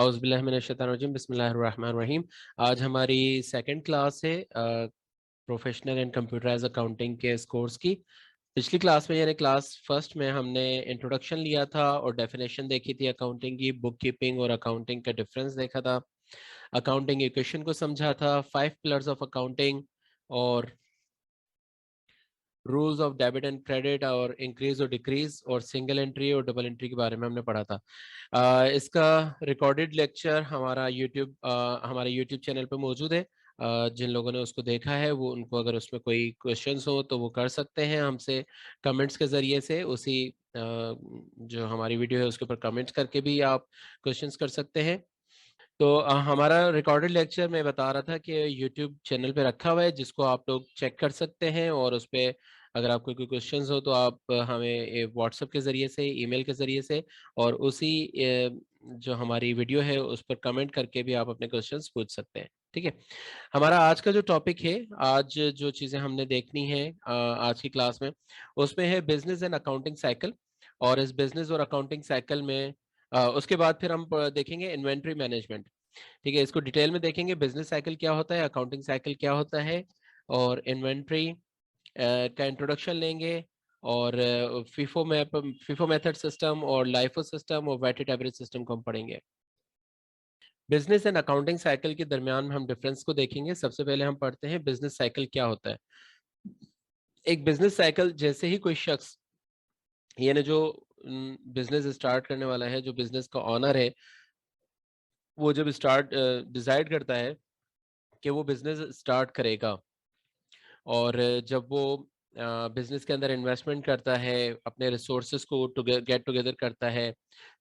औज़ुबिल्लाहिमिनश्शैतानिर्रजीम बिस्मिल्लाहिर्रहमानिर्रहीम। आज हमारी सेकंड क्लास है प्रोफेशनल एंड कंप्यूटराइज अकाउंटिंग के इस कोर्स की। पिछली क्लास में यानी क्लास फर्स्ट में हमने इंट्रोडक्शन लिया था और डेफिनेशन देखी थी अकाउंटिंग की, बुक कीपिंग और अकाउंटिंग का डिफरेंस देखा था, अकाउंटिंग इक्वेशन को समझा था, 5 पिलर्स ऑफ अकाउंटिंग और rules of debit and credit और इंक्रीज और डिक्रीज और सिंगल एंट्री और डबल एंट्री के बारे में हमने पढ़ा था। इसका रिकॉर्डेड लेक्चर हमारे यूट्यूब चैनल पे मौजूद है। जिन लोगों ने उसको देखा है वो उनको अगर उसमें कोई क्वेश्चंस हो तो वो कर सकते हैं हमसे कमेंट्स के ज़रिए से। जो हमारी वीडियो है उसके ऊपर कमेंट्स करके भी आप क्वेश्चंस कर सकते हैं। तो हमारा रिकॉर्डेड लेक्चर मैं बता रहा था कि यूट्यूब चैनल पे रखा हुआ है जिसको आप लोग चेक कर सकते हैं और उस पर अगर आपको कोई क्वेश्चंस हो तो आप हमें व्हाट्सएप के ज़रिए से, ईमेल के ज़रिए से और जो हमारी वीडियो है उस पर कमेंट करके भी आप अपने क्वेश्चंस पूछ सकते हैं। ठीक है। हमारा आज का जो टॉपिक है, आज जो चीज़ें हमने देखनी है आज की क्लास में, उसमें है बिजनेस एंड अकाउंटिंग साइकिल। और इस बिजनेस और अकाउंटिंग साइकिल में उसके बाद फिर हम देखेंगे इन्वेंट्री मैनेजमेंट। ठीक है, इसको डिटेल में देखेंगे, बिजनेस साइकिल क्या होता है, अकाउंटिंग साइकिल क्या होता है और इन्वेंट्री का इंट्रोडक्शन लेंगे और फीफो मेथड सिस्टम और लाइफो सिस्टम और वेटेड एवरेज सिस्टम को हम पढ़ेंगे। बिजनेस एंड अकाउंटिंग साइकिल के दरमियान में हम डिफरेंस को देखेंगे। सबसे पहले हम पढ़ते हैं बिजनेस साइकिल क्या होता है। एक बिजनेस साइकिल जैसे ही कोई शख्स यानी जो बिजनेस स्टार्ट करने वाला है, जो बिजनेस का ऑनर है, वो जब डिसाइड करता है कि वो बिजनेस स्टार्ट करेगा और जब वो बिजनेस के अंदर इन्वेस्टमेंट करता है, अपने रिसोर्सेज को गेट टुगेदर करता है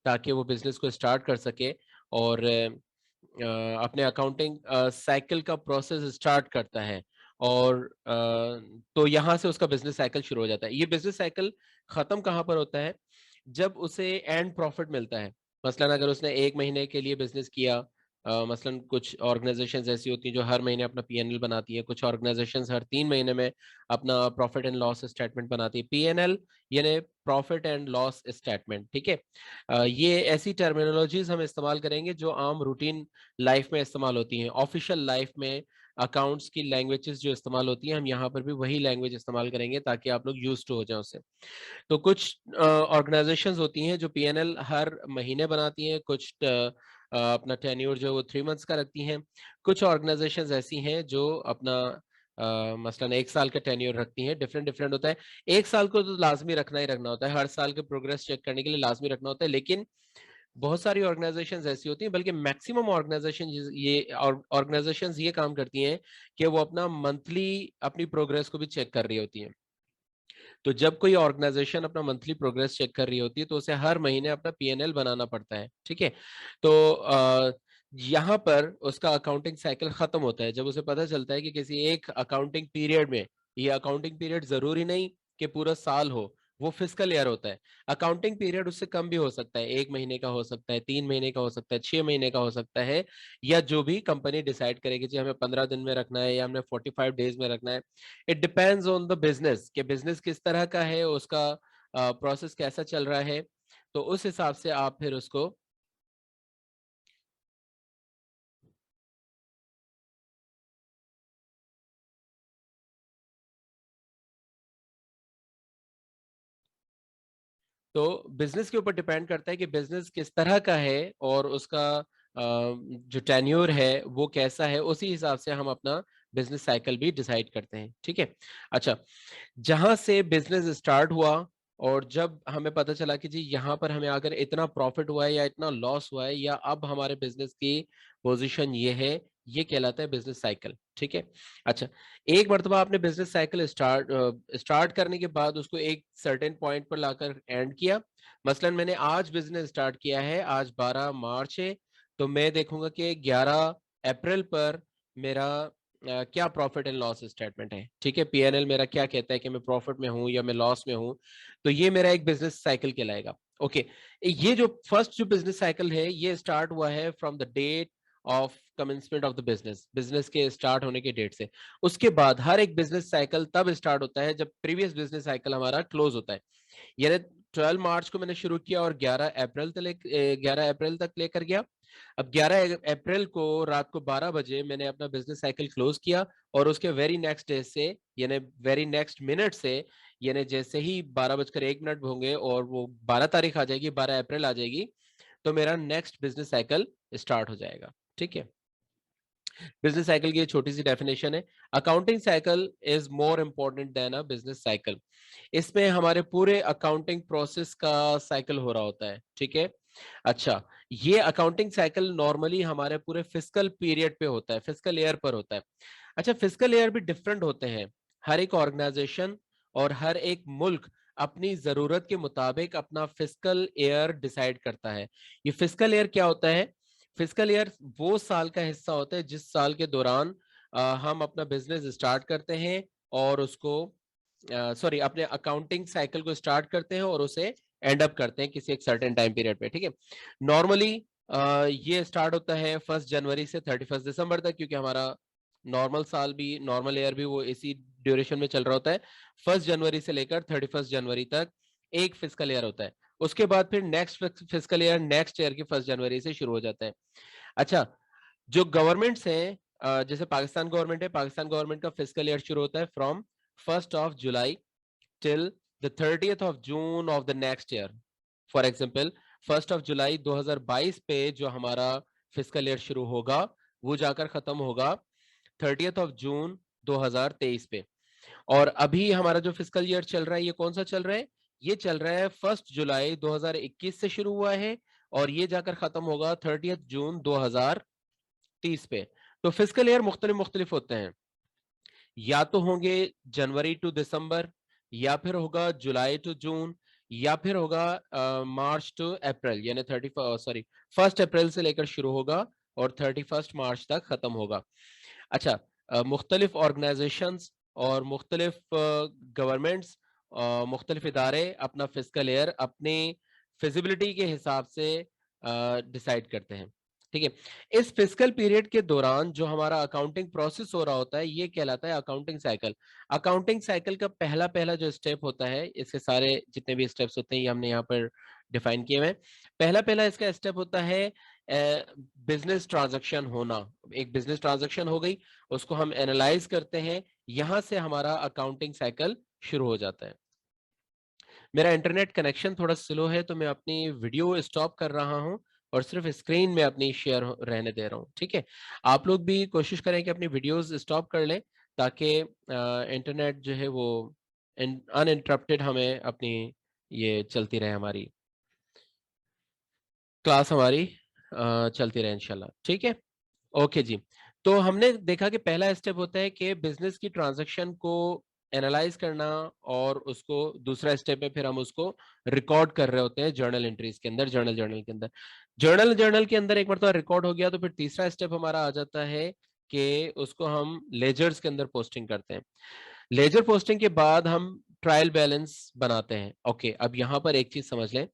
ताकि वो बिजनेस को स्टार्ट कर सके और अपने अकाउंटिंग साइकिल का प्रोसेस स्टार्ट करता है और तो यहाँ से उसका बिजनेस साइकिल शुरू हो जाता है। ये बिजनेस साइकिल खत्म कहाँ पर होता है? जब उसे एंड प्रॉफिट मिलता है। मसलन अगर उसने 1 महीने के लिए बिजनेस किया, मसलन कुछ ऑर्गेनाइजेशंस ऐसी होती हैं जो हर महीने अपना पीएनएल बनाती है, कुछ ऑर्गेनाइजेशंस हर 3 महीने में अपना प्रॉफिट एंड लॉस स्टेटमेंट बनाती है। पीएनएल यानी प्रॉफिट एंड लॉस स्टेटमेंट। ठीक है। ये ऐसी टर्मिनोलॉजीज हम इस्तेमाल करेंगे जो आम रूटीन लाइफ में इस्तेमाल होती हैं। ऑफिशियल लाइफ में अकाउंट्स की लैंग्वेजेस जो इस्तेमाल होती हैं, हम यहाँ पर भी वही लैंग्वेज इस्तेमाल करेंगे ताकि आप लोग यूज्ड टू हो जाए उससे। तो कुछ ऑर्गेनाइजेशंस होती हैं जो पीएनएल हर महीने बनाती हैं, कुछ अपना टेन्योर जो है वो 3 मंथ्स का रखती हैं। कुछ ऑर्गेनाइजेशंस ऐसी हैं जो अपना मसलन 1 साल का टेन्योर रखती हैं। डिफरेंट डिफरेंट होता है। 1 साल को तो लाजमी रखना ही रखना होता है, हर साल के प्रोग्रेस चेक करने के लिए लाजमी रखना होता है। लेकिन बहुत सारी ऑर्गेनाइजेशंस ऐसी होती हैं, बल्कि मैक्सिमम ऑर्गेनाइजेशंस ये काम करती हैं कि वो अपना मंथली अपनी प्रोग्रेस को भी चेक कर रही होती हैं। तो जब कोई ऑर्गेनाइजेशन अपना मंथली प्रोग्रेस चेक कर रही होती है तो उसे हर महीने अपना पीएनएल बनाना पड़ता है। ठीक है। तो यहाँ पर उसका अकाउंटिंग साइकिल खत्म होता है जब उसे पता चलता है कि किसी एक अकाउंटिंग पीरियड में, ये अकाउंटिंग पीरियड जरूरी नहीं कि पूरा साल हो, वो फिस्कल ईयर होता है। अकाउंटिंग पीरियड उससे कम भी हो सकता है, 1 महीने का हो सकता है, 3 महीने का हो सकता है, 6 महीने का हो सकता है, या जो भी कंपनी डिसाइड करेगी जी हमें 15 दिन में रखना है या हमने 45 डेज में रखना है। It depends on the business कि बिजनेस किस तरह का है, उसका प्रोसेस कैसा चल रहा है, तो उस हिसाब से आप फिर उसको तो बिजनेस के ऊपर डिपेंड करता है कि बिजनेस किस तरह का है और उसका जो टेन्योर है वो कैसा है, उसी हिसाब से हम अपना बिजनेस साइकिल भी डिसाइड करते हैं। ठीक है। अच्छा, जहां से बिजनेस स्टार्ट हुआ और जब हमें पता चला कि जी यहाँ पर हमें अगर इतना प्रॉफिट हुआ है या इतना लॉस हुआ है या अब हमारे बिजनेस की पोजीशन ये है, ये कहलाता है बिजनेस साइकिल। ठीक है। अच्छा, एक मरतबा आपने बिजनेस साइकिल स्टार्ट करने के बाद उसको एक सर्टेन पॉइंट पर लाकर एंड किया। मसलन मैंने आज बिजनेस स्टार्ट किया है, आज 12 मार्च है, तो मैं देखूंगा कि 11 अप्रैल पर मेरा क्या प्रॉफिट एंड लॉस स्टेटमेंट है। ठीक है, पीएनएल मेरा क्या कहता है कि मैं प्रॉफिट में हूं या मैं लॉस में हूं, तो ये मेरा एक बिजनेस साइकिल कहलाएगा। ओके। ये जो फर्स्ट जो बिजनेस साइकिल है ये स्टार्ट हुआ है from the date of commencement of the business, business के स्टार्ट होने के डेट से। उसके बाद हर एक बिजनेस साइकिल तब स्टार्ट होता है जब प्रीवियस बिजनेस साइकिल हमारा क्लोज होता है। यानी 12 मार्च को मैंने शुरू किया और 11 अप्रैल तक लेकर गया, अब 11 अप्रैल को रात को 12 बजे मैंने अपना बिजनेस साइकिल क्लोज किया और उसके वेरी नेक्स्ट डे से यानी वेरी नेक्स्ट मिनट से यानी जैसे ही 12:01 होंगे और वो 12 तारीख आ जाएगी, 12 अप्रैल आ जाएगी, तो मेरा नेक्स्ट बिजनेस साइकिल स्टार्ट हो जाएगा। ठीक है, बिजनेस साइकिल की छोटी सी डेफिनेशन है, accounting cycle is more important than a business cycle. इसमें हमारे पूरे अकाउंटिंग प्रोसेस का साइकिल हो रहा होता है। ठीक है, अच्छा, ये अकाउंटिंग साइकिल नॉर्मली हमारे पूरे फिस्कल पीरियड पे होता है, फिस्कल ईयर पर होता है। अच्छा, फिस्कल ईयर भी डिफरेंट होते हैं, हर एक ऑर्गेनाइजेशन और हर एक मुल्क अपनी जरूरत के मुताबिक अपना फिस्कल ईयर डिसाइड करता है। ये फिस्कल ईयर क्या होता है? फिस्कल ईयर वो साल का हिस्सा होता है जिस साल के दौरान हम अपना बिजनेस स्टार्ट करते हैं और उसको सॉरी अपने अकाउंटिंग साइकिल को स्टार्ट करते हैं और उसे एंड अप करते हैं किसी एक सर्टेन टाइम पीरियड पे। ठीक है, नॉर्मली ये स्टार्ट होता है 1 जनवरी से 31 दिसंबर तक, क्योंकि हमारा नॉर्मल साल भी, नॉर्मल ईयर भी वो इसी ड्यूरेशन में चल रहा होता है। 1 जनवरी से लेकर 31 जनवरी तक एक फिस्कल ईयर होता है। उसके बाद फिर next fiscal year next year की 1 जनवरी से शुरू हो जाता है। अच्छा, जो गवर्नमेंट्स हैं, जैसे पाकिस्तान गवर्नमेंट है, पाकिस्तान गवर्नमेंट का फिस्कल ईयर शुरू होता है from 1 July till the 30th June of the next year. For example 1 जुलाई 2022 पे जो हमारा फिस्कल ईयर शुरू होगा वो जाकर खत्म होगा 30th June 2023 पे। और अभी हमारा जो फिस्कल ईयर चल रहा है ये कौन सा चल रहा है? ये चल रहा है 1 जुलाई 2021 से शुरू हुआ है और ये जाकर खत्म होगा 30th June 2030 पे। तो फिस्कल ईयर मुख्तलिफ मुख्तलिफ होते हैं, या तो होंगे जनवरी टू दिसंबर, या फिर होगा जुलाई टू जून, या फिर होगा मार्च टू अप्रैल, यानी 1 अप्रैल से लेकर शुरू होगा और 31 मार्च तक खत्म होगा। अच्छा, मुख्तलिफ ऑर्गेनाइजेशंस और मुख्तलिफ गवर्नमेंट्स, मुख्तलिफ इदारे अपना फिस्कल ईयर अपनी फिजिबिलिटी के हिसाब से डिसाइड करते हैं। ठीक है, इस फिस्कल पीरियड के दौरान जो हमारा अकाउंटिंग प्रोसेस हो रहा होता है ये कहलाता है अकाउंटिंग साइकिल। अकाउंटिंग साइकिल का पहला पहला जो स्टेप होता है, इसके सारे जितने भी स्टेप्स होते हैं ये हमने यहाँ पर डिफाइन किए हुए हैं। पहला पहला इसका स्टेप होता है बिजनेस ट्रांजैक्शन होना। एक बिजनेस ट्रांजैक्शन हो गई, उसको हम एनालाइज करते हैं, यहां से हमारा अकाउंटिंग साइकिल शुरू हो जाता है। मेरा इंटरनेट कनेक्शन थोड़ा स्लो है तो मैं अपनी वीडियो स्टॉप कर रहा हूं और सिर्फ स्क्रीन में अपनी शेयर रहने दे रहा हूं। ठीक है, आप लोग भी कोशिश करें कि अपनी वीडियोस स्टॉप कर लें ताकि इंटरनेट जो है वो अनइंटरप्टेड हमें अपनी ये चलती रहे, हमारी क्लास हमारी चलती रहे इंशाल्लाह। ठीक है, ओके जी। तो हमने देखा कि पहला स्टेप होता है कि बिजनेस की ट्रांजैक्शन को एनालाइज करना और उसको, दूसरा स्टेप में फिर हम उसको रिकॉर्ड कर रहे होते हैं जर्नल एंट्रीज के अंदर, जर्नल के अंदर। जर्नल के अंदर एक मरतबा रिकॉर्ड हो गया तो फिर तीसरा स्टेप हमारा आ जाता है कि उसको हम लेजर्स के अंदर पोस्टिंग करते हैं। लेजर पोस्टिंग के बाद हम ट्रायल बैलेंस बनाते हैं। ओके, अब यहाँ पर एक चीज समझ लें,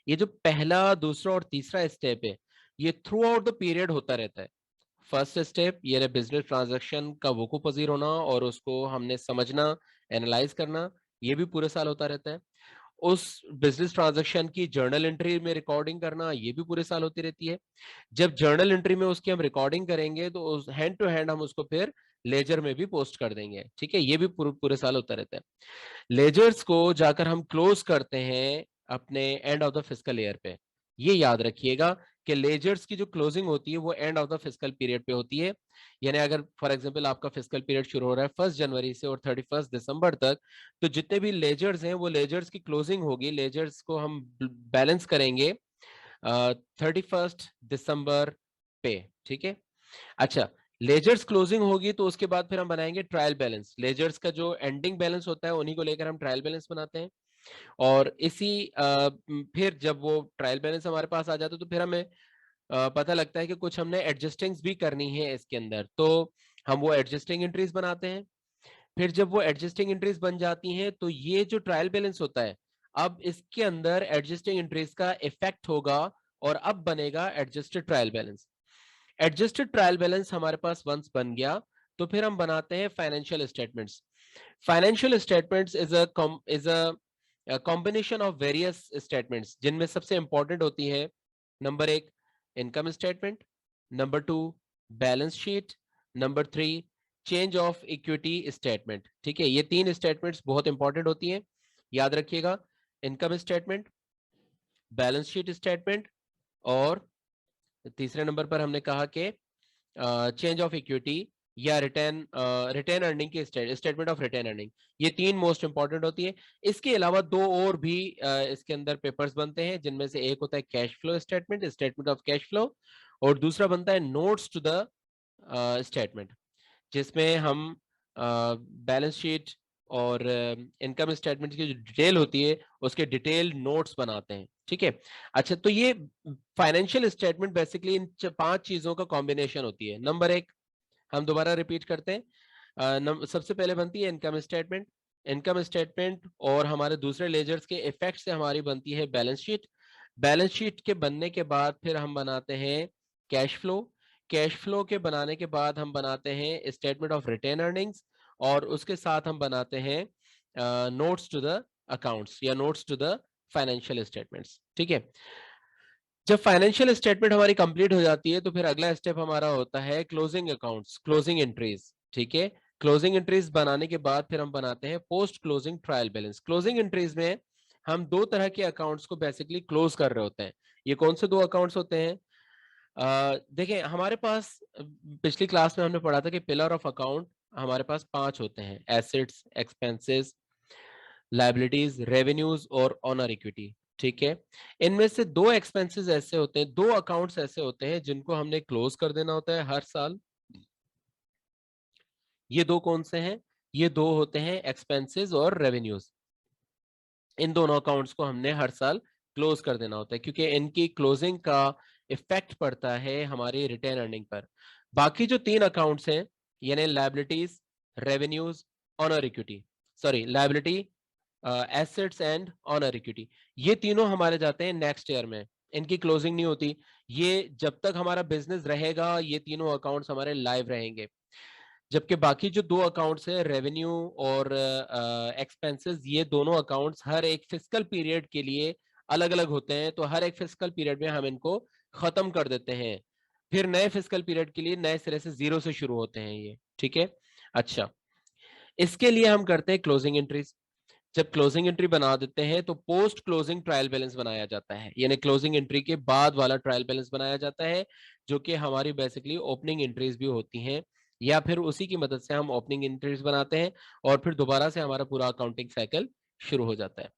ये जो पहला, दूसरा और तीसरा स्टेप है ये थ्रू आउट द पीरियड होता रहता है। फर्स्ट स्टेप ये बिजनेस ट्रांजैक्शन का वकूफ पजीर होना और उसको हमने समझना, एनालाइज करना, ये भी पूरे साल होता रहता है। उस बिजनेस ट्रांजैक्शन की जर्नल एंट्री में रिकॉर्डिंग करना, ये भी पूरे साल होती रहती है। जब जर्नल एंट्री में उसकी हम रिकॉर्डिंग करेंगे तो उस हैंड टू हैंड हम उसको फिर लेजर में भी पोस्ट कर देंगे। ठीक है, ये भी पूरे साल होता रहता है। लेजर्स को जाकर हम क्लोज करते हैं अपने end of the fiscal year पे। ये याद रखिएगा कि लेजर्स की जो क्लोजिंग होती है वो end of the fiscal period पे होती है। यानी अगर फॉर एग्जांपल आपका फिस्कल पीरियड शुरू हो रहा है 1 जनवरी से और 31 दिसंबर तक, तो जितने भी लेजर्स हैं वो लेजर्स की क्लोजिंग होगी, लेजर्स को हम बैलेंस करेंगे 31 दिसंबर पे। ठीक है, अच्छा, लेजर्स क्लोजिंग होगी तो उसके बाद फिर हम बनाएंगे ट्रायल बैलेंस। लेजर्स का जो एंडिंग बैलेंस होता है उन्हीं को लेकर हम ट्रायल बैलेंस बनाते हैं। और इसी फिर जब वो ट्रायल बैलेंस हमारे पास आ जाता है तो फिर हमें पता लगता है कि कुछ हमने एडजस्टिंग्स भी करनी है इसके अंदर, तो हम वो एडजस्टिंग एंट्रीज बनाते हैं। फिर जब वो एडजस्टिंग एंट्रीज बन जाती हैं तो ये जो ट्रायल बैलेंस होता है, अब इसके अंदर एडजस्टिंग एंट्रीज का इफेक्ट होगा और अब बनेगा adjusted trial balance. Adjusted trial balance हमारे पास वंस बन गया तो फिर हम बनाते हैं financial statements. Financial statements is a combination of various statements जिनमें सबसे इंपॉर्टेंट होती है, number 1, income statement, number 2 balance sheet, number 3 change of equity statement. ठीक है, ये 3 स्टेटमेंट्स बहुत इंपॉर्टेंट होती हैं, याद रखिएगा। Income statement, balance sheet statement, और तीसरे नंबर पर हमने कहा कि चेंज ऑफ इक्विटी या रिटर्न अर्निंग की स्टेटमेंट ऑफ रिटर्न अर्निंग। ये 3 मोस्ट इंपॉर्टेंट होती है। इसके अलावा 2 और भी इसके अंदर पेपर्स बनते हैं, जिनमें से एक होता है cash flow statement, statement of cash flow, और दूसरा बनता है नोट्स टू द स्टेटमेंट, जिसमें हम बैलेंस शीट और इनकम स्टेटमेंट की जो डिटेल होती है उसके डिटेल नोट्स बनाते हैं। ठीक है, अच्छा, तो ये फाइनेंशियल स्टेटमेंट बेसिकली इन 5 चीजों का कॉम्बिनेशन होती है। नंबर 1, हम दोबारा रिपीट करते हैं, सबसे पहले बनती है इनकम स्टेटमेंट। इनकम स्टेटमेंट और हमारे दूसरे लेजर्स के इफेक्ट से हमारी बनती है बैलेंस शीट। बैलेंस शीट के बनने के बाद फिर हम बनाते हैं कैश फ्लो। कैश फ्लो के बनाने के बाद हम बनाते हैं स्टेटमेंट ऑफ रिटेन अर्निंग्स, और उसके साथ हम बनाते हैं नोट्स टू द अकाउंट्स या notes to the financial statements. ठीक है, जब फाइनेंशियल स्टेटमेंट हमारी कंप्लीट हो जाती है तो फिर अगला स्टेप हमारा होता है क्लोजिंग अकाउंट्स, क्लोजिंग एंट्रीज। ठीक है, क्लोजिंग एंट्रीज बनाने के बाद फिर हम बनाते हैं post closing trial balance. Closing entries में हम 2 तरह के अकाउंट्स को बेसिकली क्लोज कर रहे होते हैं। ये कौन से 2 अकाउंट्स होते हैं? देखें, हमारे पास पिछली क्लास में हमने पढ़ा था कि पिलर ऑफ अकाउंट हमारे पास 5 होते हैं: एसेट्स, एक्सपेंसेस, लाइबिलिटीज, रेवेन्यूज और ऑनर इक्विटी। ठीक है, इनमें से 2 एक्सपेंसेस ऐसे होते हैं, 2 अकाउंट्स ऐसे होते हैं जिनको हमने क्लोज कर देना होता है हर साल। ये 2 कौन से हैं? ये 2 होते हैं एक्सपेंसेस और रेवेन्यूज। इन दोनों अकाउंट्स को हमने हर साल क्लोज कर देना होता है, क्योंकि इनकी क्लोजिंग का इफेक्ट पड़ता है हमारी रिटेन अर्निंग पर। बाकी जो 3 अकाउंट्स हैं, यानी liabilities, revenues, honour equity, sorry liability, assets and honour equity, ये तीनों हमारे जाते हैं नेक्स्ट ईयर में। इनकी क्लोजिंग नहीं होती। ये जब तक हमारा बिजनेस रहेगा ये तीनों अकाउंट्स हमारे लाइव रहेंगे। जबकि बाकी जो 2 अकाउंट्स है, रेवेन्यू और एक्सपेंसेस, ये दोनों अकाउंट्स हर एक फिस्कल पीरियड के लिए अलग अलग होते हैं। तो हर एक फिस्कल पीरियड में हम इनको खत्म कर देते हैं, फिर नए फिस्कल पीरियड के लिए नए सिरे से 0 से शुरू होते हैं ये। ठीक है, अच्छा, इसके लिए हम करते हैं क्लोजिंग एंट्रीज। जब क्लोजिंग एंट्री बना देते हैं तो पोस्ट क्लोजिंग ट्रायल बैलेंस बनाया जाता है, यानी क्लोजिंग एंट्री के बाद वाला ट्रायल बैलेंस बनाया जाता है, जो कि हमारी बेसिकली ओपनिंग एंट्रीज भी होती हैं, या फिर उसी की मदद से हम ओपनिंग एंट्रीज बनाते हैं और फिर दोबारा से हमारा पूरा अकाउंटिंग साइकिल शुरू हो जाता है।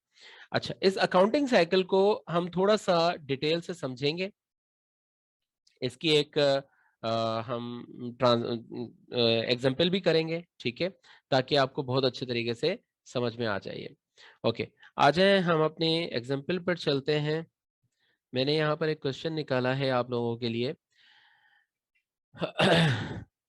अच्छा, इस अकाउंटिंग साइकिल को हम थोड़ा सा डिटेल से समझेंगे। इसकी एक हम एग्जाम्पल भी करेंगे। ठीक है, ताकि आपको बहुत अच्छे तरीके से समझ में आ जाइए। ओके, आ जाए हम अपने एग्जाम्पल पर चलते हैं। मैंने यहाँ पर एक क्वेश्चन निकाला है आप लोगों के लिए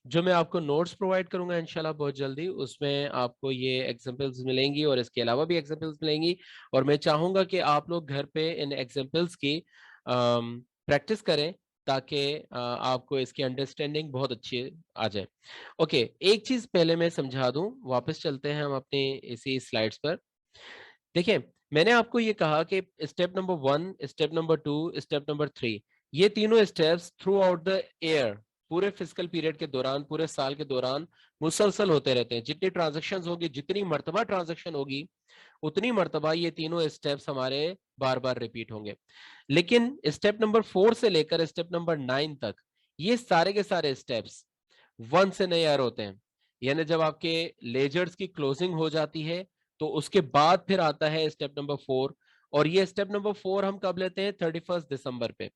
जो मैं आपको नोट्स प्रोवाइड करूंगा इंशाल्लाह बहुत जल्दी। उसमें आपको ये एग्जांपल्स मिलेंगी और इसके अलावा भी एग्जांपल्स मिलेंगी, और मैं चाहूंगा कि आप लोग घर पे इन एग्जांपल्स की प्रैक्टिस करें, ताकि आपको इसकी अंडरस्टैंडिंग बहुत अच्छी आ जाए। ओके, एक चीज पहले मैं समझा दूं, वापस चलते हैं हम अपने इसी स्लाइड्स पर। देखिए, मैंने आपको ये कहा कि step number 1, step number 2, step number 3, ये तीनों steps through out the year, पूरे फिजिकल पीरियड के दौरान, पूरे साल के दौरान मुसलसल होते रहते हैं। जितनी ट्रांजेक्शन होगी, जितनी मरतबा ट्रांजेक्शन होगी, उतनी मरतबा ये तीनों स्टेप्स हमारे बार बार रिपीट होंगे। लेकिन स्टेप नंबर 4 से लेकर स्टेप नंबर 9 तक ये सारे के सारे स्टेप्स वंस इन ईयर होते हैं। यानी जब आपके लेजर्स की क्लोजिंग हो जाती है तो उसके बाद फिर आता है स्टेप नंबर 4, और ये स्टेप नंबर 4 हम कब लेते हैं? 31 दिसंबर पे।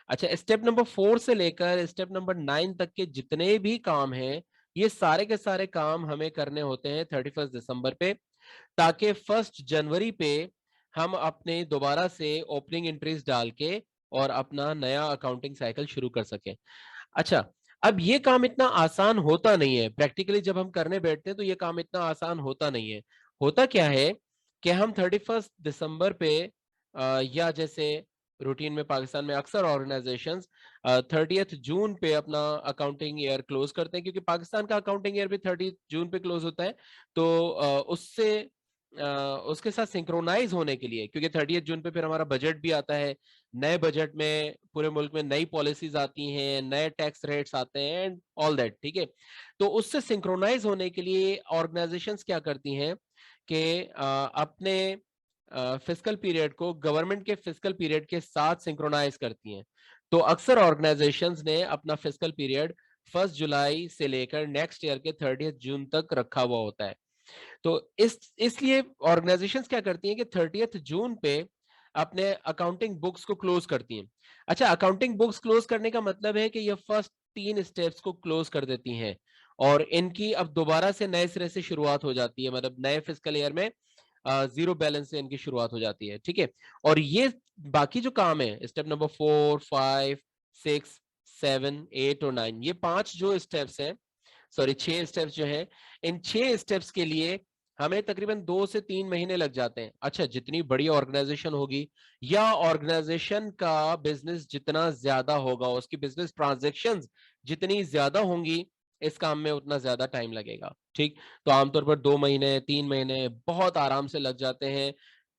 अच्छा, स्टेप नंबर 4 से लेकर स्टेप नंबर 9 तक के जितने भी काम हैं, ये सारे के सारे काम हमें करने होते हैं 31 दिसंबर पे, ताकि 1 जनवरी पे हम अपने दोबारा से ओपनिंग एंट्रीज डाल के और अपना नया अकाउंटिंग साइकिल शुरू कर सकें। अच्छा, अब ये काम इतना आसान होता नहीं है। प्रैक्टिकली जब हम करने बैठते हैं तो ये काम इतना आसान होता नहीं है। होता क्या है कि हम 31 दिसंबर पे या जैसे रूटीन में पाकिस्तान में अक्सर ऑर्गेनाइजेशंस 30th जून पे अपना अकाउंटिंग ईयर क्लोज करते हैं, क्योंकि पाकिस्तान का अकाउंटिंग ईयर भी 30 जून पे क्लोज होता है। तो उससे उसके साथ सिंक्रोनाइज होने के लिए, क्योंकि 30 जून पे फिर हमारा बजट भी आता है, नए बजट में पूरे मुल्क में नई पॉलिसीज आती हैं, नए टैक्स रेट्स आते हैं एंड ऑल दैट, ठीक है। तो उससे सिंक्रोनाइज होने के लिए ऑर्गेनाइजेशंस क्या करती हैं कि अपने फिस्कल पीरियड को गवर्नमेंट के फिस्कल पीरियड के साथ सिंक्रोनाइज करती हैं। तो अक्सर ऑर्गेनाइजेशंस ने अपना फिस्कल पीरियड 1 जुलाई से लेकर नेक्स्ट ईयर के 30 जून तक रखा हुआ होता है। तो इसलिए ऑर्गेनाइजेशंस क्या करती हैं कि 30 जून पे अपने अकाउंटिंग बुक्स को क्लोज करती हैं। अच्छा, अकाउंटिंग बुक्स क्लोज करने का मतलब है कि ये फर्स्ट 3 स्टेप्स को क्लोज कर देती हैं और इनकी अब दोबारा से नए सिरे से शुरुआत हो जाती है, मतलब नए फिस्कल ईयर में जीरो बैलेंस से इनकी शुरुआत हो जाती है, ठीक है। और ये बाकी जो काम है, स्टेप नंबर 4, 5, 6, 7, 8 और 9, ये 5 जो स्टेप्स हैं, सॉरी 6 स्टेप्स जो हैं, इन 6 स्टेप्स के लिए हमें तकरीबन 2 से 3 महीने लग जाते हैं। अच्छा, जितनी बड़ी ऑर्गेनाइजेशन होगी या ऑर्गेनाइजेशन का बिजनेस जितना ज्यादा होगा, उसकी बिजनेस ट्रांजेक्शन्स जितनी ज्यादा होंगी, इस काम में उतना ज्यादा टाइम लगेगा, ठीक। तो आमतौर पर 2 महीने 3 महीने बहुत आराम से लग जाते हैं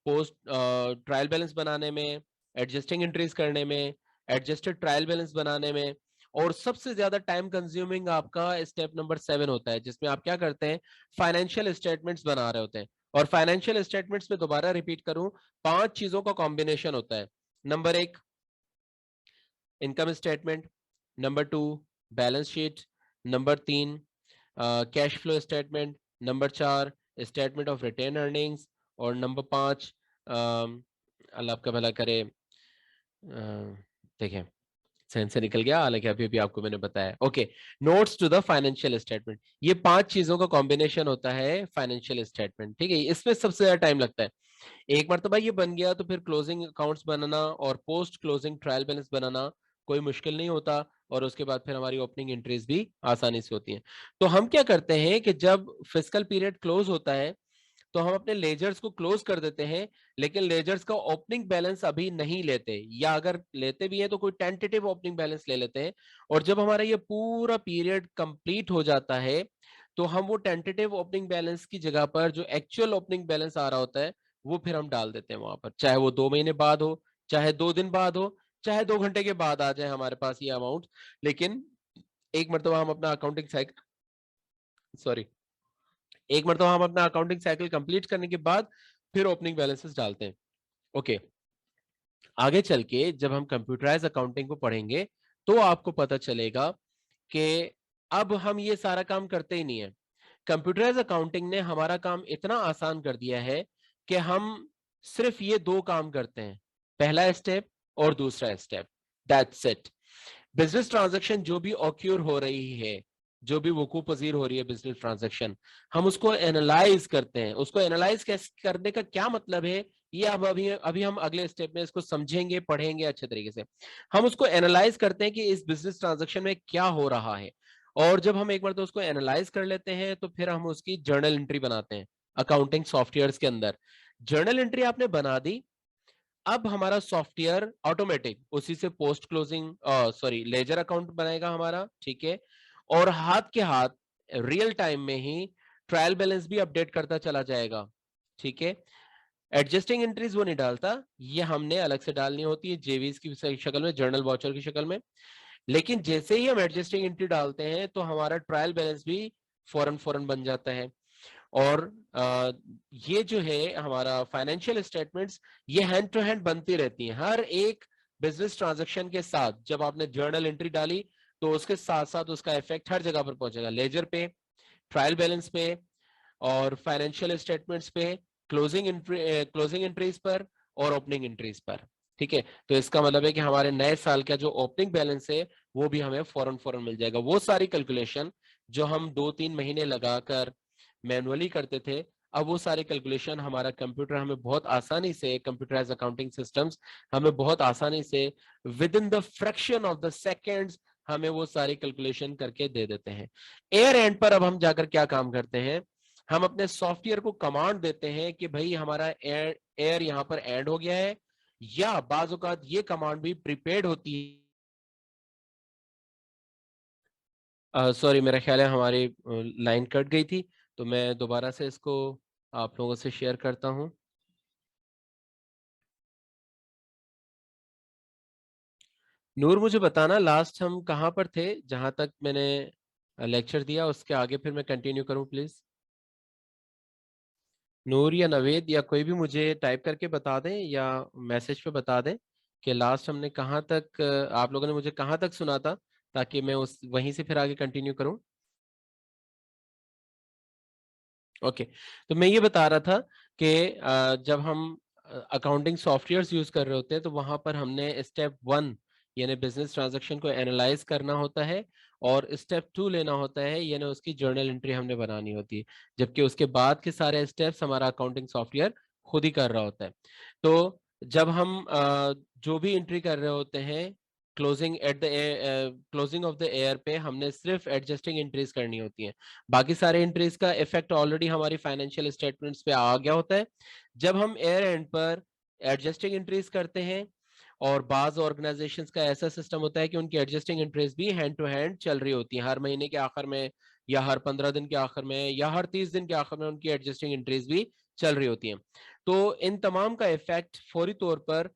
पोस्ट ट्रायल बैलेंस बनाने में, एडजस्टिंग एंट्रीज करने में, एडजस्टेड ट्रायल बैलेंस बनाने में। और सबसे ज्यादा टाइम कंज्यूमिंग आपका स्टेप नंबर 7 होता है, जिसमें आप क्या करते हैं, फाइनेंशियल स्टेटमेंट्स बना रहे होते हैं। और फाइनेंशियल स्टेटमेंट्स में दोबारा रिपीट करूं, 5 चीजों का कॉम्बिनेशन होता है। Number 1 income statement, number 2 balance sheet, number 3 cash flow statement, number 4 statement of retained earnings, और नंबर 5 अल्लाह आपका भला करे, देखिए सेंस से निकल गया, हालांकि अभी भी आपको मैंने बताया, okay, notes to the financial statement. ये 5 चीजों का कॉम्बिनेशन होता है फाइनेंशियल स्टेटमेंट, ठीक है। इसमें सबसे ज्यादा टाइम लगता है। एक मरतबा ये बन गया तो फिर क्लोजिंग अकाउंट्स बनाना और पोस्ट क्लोजिंग ट्रायल बैलेंस बनाना कोई मुश्किल नहीं होता, और उसके बाद फिर हमारी ओपनिंग एंट्रीज भी आसानी से होती हैं। तो हम क्या करते हैं कि जब फिस्कल पीरियड क्लोज होता है तो हम अपने लेजर्स को क्लोज कर देते हैं, लेकिन लेजर्स का ओपनिंग बैलेंस अभी नहीं लेते, या अगर लेते भी हैं तो कोई टेंटेटिव ओपनिंग बैलेंस ले लेते हैं। और जब हमारा ये पूरा पीरियड कंप्लीट हो जाता है तो हम वो टेंटेटिव ओपनिंग बैलेंस की जगह पर जो एक्चुअल ओपनिंग बैलेंस आ रहा होता है वो फिर हम डाल देते हैं वहां पर, चाहे वो 2 महीने बाद हो, चाहे 2 दिन बाद हो, चाहे 2 घंटे के बाद आ जाए हमारे पास ये अमाउंट। लेकिन एक मरतबा हम अपना अकाउंटिंग साइकिल, सॉरी, एक मरतबा हम अपना अकाउंटिंग साइकिल कंप्लीट करने के बाद फिर ओपनिंग बैलेंसेस डालते हैं। ओके, आगे चल के जब हम कंप्यूटराइज अकाउंटिंग को पढ़ेंगे तो आपको पता चलेगा कि अब हम ये सारा काम करते ही नहीं है। कंप्यूटराइज अकाउंटिंग ने हमारा काम इतना आसान कर दिया है कि हम सिर्फ ये 2 काम करते हैं, पहला स्टेप और दूसरा step, that's it. Business transaction जो भी ऑक्यूर हो रही है, जो भी वकूफ पजीर हो रही है बिजनेस ट्रांजैक्शन, हम उसको एनालाइज करते हैं। उसको एनालाइज करने का क्या मतलब है, ये अब अभी अभी हम अगले स्टेप में इसको समझेंगे, पढ़ेंगे अच्छे तरीके से। हम उसको एनालाइज करते हैं कि इस बिजनेस ट्रांजैक्शन में क्या हो रहा है, और जब हम एक बार तो उसको एनालाइज कर लेते हैं तो फिर हम उसकी जर्नल एंट्री बनाते हैं अकाउंटिंग सॉफ्टवेयर के अंदर। जर्नल एंट्री आपने बना दी, अब हमारा सॉफ्टवेयर ऑटोमेटिक उसी से post closing sorry ledger account बनाएगा हमारा, ठीक है। और हाथ के हाथ रियल टाइम में ही ट्रायल बैलेंस भी अपडेट करता चला जाएगा, ठीक है। एडजस्टिंग एंट्रीज वो नहीं डालता, ये हमने अलग से डालनी होती है जेवीज की शक्ल में, जर्नल वॉचर की शक्ल में। लेकिन जैसे ही हम एडजस्टिंग एंट्री डालते हैं तो हमारा ट्रायल बैलेंस भी फौरन फौरन बन जाता है। और ये जो है हमारा फाइनेंशियल स्टेटमेंट्स, ये हैंड टू हैंड बनती रहती हैं हर एक बिजनेस ट्रांजैक्शन के साथ। जब आपने जर्नल एंट्री डाली तो उसके साथ साथ उसका इफेक्ट हर जगह पर पहुंचेगा, लेजर पे, ट्रायल बैलेंस पे, और फाइनेंशियल स्टेटमेंट्स पे, क्लोजिंग एंट्रीज पर, और ओपनिंग एंट्रीज पर, ठीक है। तो इसका मतलब है कि हमारे नए साल का जो ओपनिंग बैलेंस है वो भी हमें फौरन फौरन मिल जाएगा। वो सारी कैलकुलेशन जो हम 2-3 महीने लगाकर मैनुअली करते थे, अब वो सारे कैलकुलेशन हमारा कंप्यूटर हमें बहुत आसानी से, कंप्यूटराइज अकाउंटिंग सिस्टम्स हमें बहुत आसानी से with in the fraction of the seconds हमें वो सारी कैलकुलेशन करके दे देते हैं। एयर एंड पर अब हम जाकर क्या काम करते हैं, हम अपने सॉफ्टवेयर को कमांड देते हैं कि भाई हमारा एयर यहाँ पर एड हो गया है, या बाज औकात ये कमांड भी प्रीपेड होती है। सॉरी, मेरा ख्याल है हमारी लाइन कट गई थी, तो मैं दोबारा से इसको आप लोगों से शेयर करता हूँ। नूर, मुझे बताना लास्ट हम कहाँ पर थे, जहां तक मैंने लेक्चर दिया उसके आगे फिर मैं कंटिन्यू करूँ प्लीज। नूर या नवेद या कोई भी मुझे टाइप करके बता दें या मैसेज पे बता दें कि लास्ट हमने कहाँ तक, आप लोगों ने मुझे कहाँ तक सुना था, ताकि मैं उस वहीं से फिर आगे कंटिन्यू करूँ। ओके, तो मैं ये बता रहा था कि जब हम अकाउंटिंग सॉफ्टवेयर्स यूज कर रहे होते हैं तो वहां पर हमने स्टेप 1 यानी बिजनेस ट्रांजैक्शन को एनालाइज करना होता है, और स्टेप 2 लेना होता है यानी उसकी जर्नल एंट्री हमने बनानी होती है, जबकि उसके बाद के सारे स्टेप्स हमारा अकाउंटिंग सॉफ्टवेयर खुद ही कर रहा होता है। तो जब हम जो भी एंट्री कर रहे होते हैं क्लोजिंग ऑफ द ईयर पे हमने सिर्फ एडजस्टिंग एंट्रीज करनी होती हैं, बाकी सारे एंट्रीज का इफेक्ट ऑलरेडी हमारी फाइनेंशियल स्टेटमेंट्स पे आ गया होता है। जब हम ईयर एंड पर एडजस्टिंग एंट्रीज करते हैं, और बाज ऑर्गेनाइजेशंस का ऐसा सिस्टम होता है कि उनकी एडजस्टिंग एंट्रीज भी हैंड टू हैंड चल रही होती हैं, हर महीने के आखिर में या हर 15 दिन के आखिर में या हर 30 दिन के आखिर में उनकी एडजस्टिंग एंट्रीज भी चल रही होती हैं। तो इन तमाम का इफेक्ट फौरी तौर पर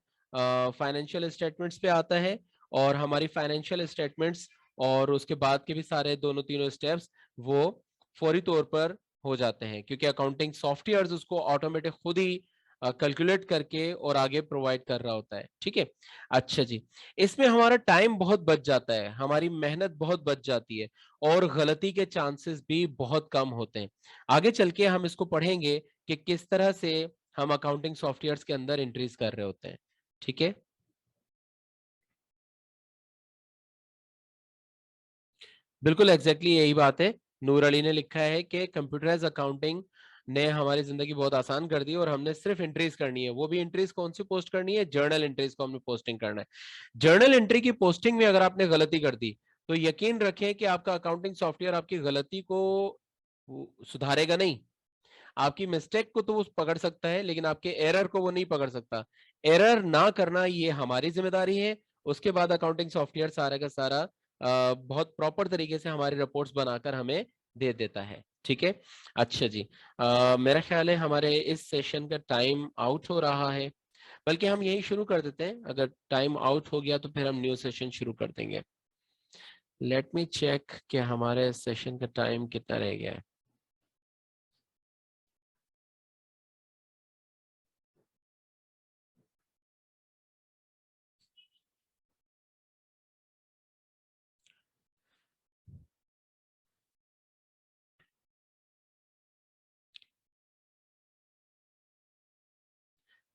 फाइनेंशियल स्टेटमेंट्स पे आता है, और हमारी फाइनेंशियल स्टेटमेंट्स और उसके बाद के भी सारे दोनों तीनों स्टेप्स वो फौरी तौर पर हो जाते हैं, क्योंकि अकाउंटिंग सॉफ्टवेयर उसको ऑटोमेटिक खुद ही कैलकुलेट करके और आगे प्रोवाइड कर रहा होता है। ठीक है, अच्छा जी, इसमें हमारा टाइम बहुत बच जाता है, हमारी मेहनत बहुत बच जाती है, और गलती के चांसेस भी बहुत कम होते हैं। आगे चल के हम इसको पढ़ेंगे कि किस तरह से हम अकाउंटिंग सॉफ्टवेयर्स के अंदर एंट्रीज कर रहे होते हैं। ठीक है, बिल्कुल एग्जैक्टली यही बात है। नूर अली ने लिखा है कि कंप्यूटराइज अकाउंटिंग ने हमारी जिंदगी बहुत आसान कर दी, और हमने सिर्फ एंट्रीज करनी है। वो भी एंट्रीज कौन सी पोस्ट करनी है? जर्नल एंट्रीज को हमने पोस्टिंग करना है। जर्नल एंट्री की पोस्टिंग में अगर आपने गलती कर दी तो यकीन रखें कि आपका अकाउंटिंग सॉफ्टवेयर आपकी गलती को सुधारेगा नहीं। आपकी मिस्टेक को तो वो पकड़ सकता है, लेकिन आपके एरर को वो नहीं पकड़ सकता। एरर ना करना ये हमारी जिम्मेदारी है। उसके बाद अकाउंटिंग सॉफ्टवेयर सारा का सारा बहुत प्रॉपर तरीके से हमारी रिपोर्ट्स बनाकर हमें दे देता है। ठीक है, अच्छा जी, मेरा ख्याल है हमारे इस सेशन का टाइम आउट हो रहा है, बल्कि हम यही शुरू कर देते हैं। अगर टाइम आउट हो गया तो फिर हम न्यू सेशन शुरू कर देंगे। लेट मी चेक कि हमारे सेशन का टाइम कितना रह गया है।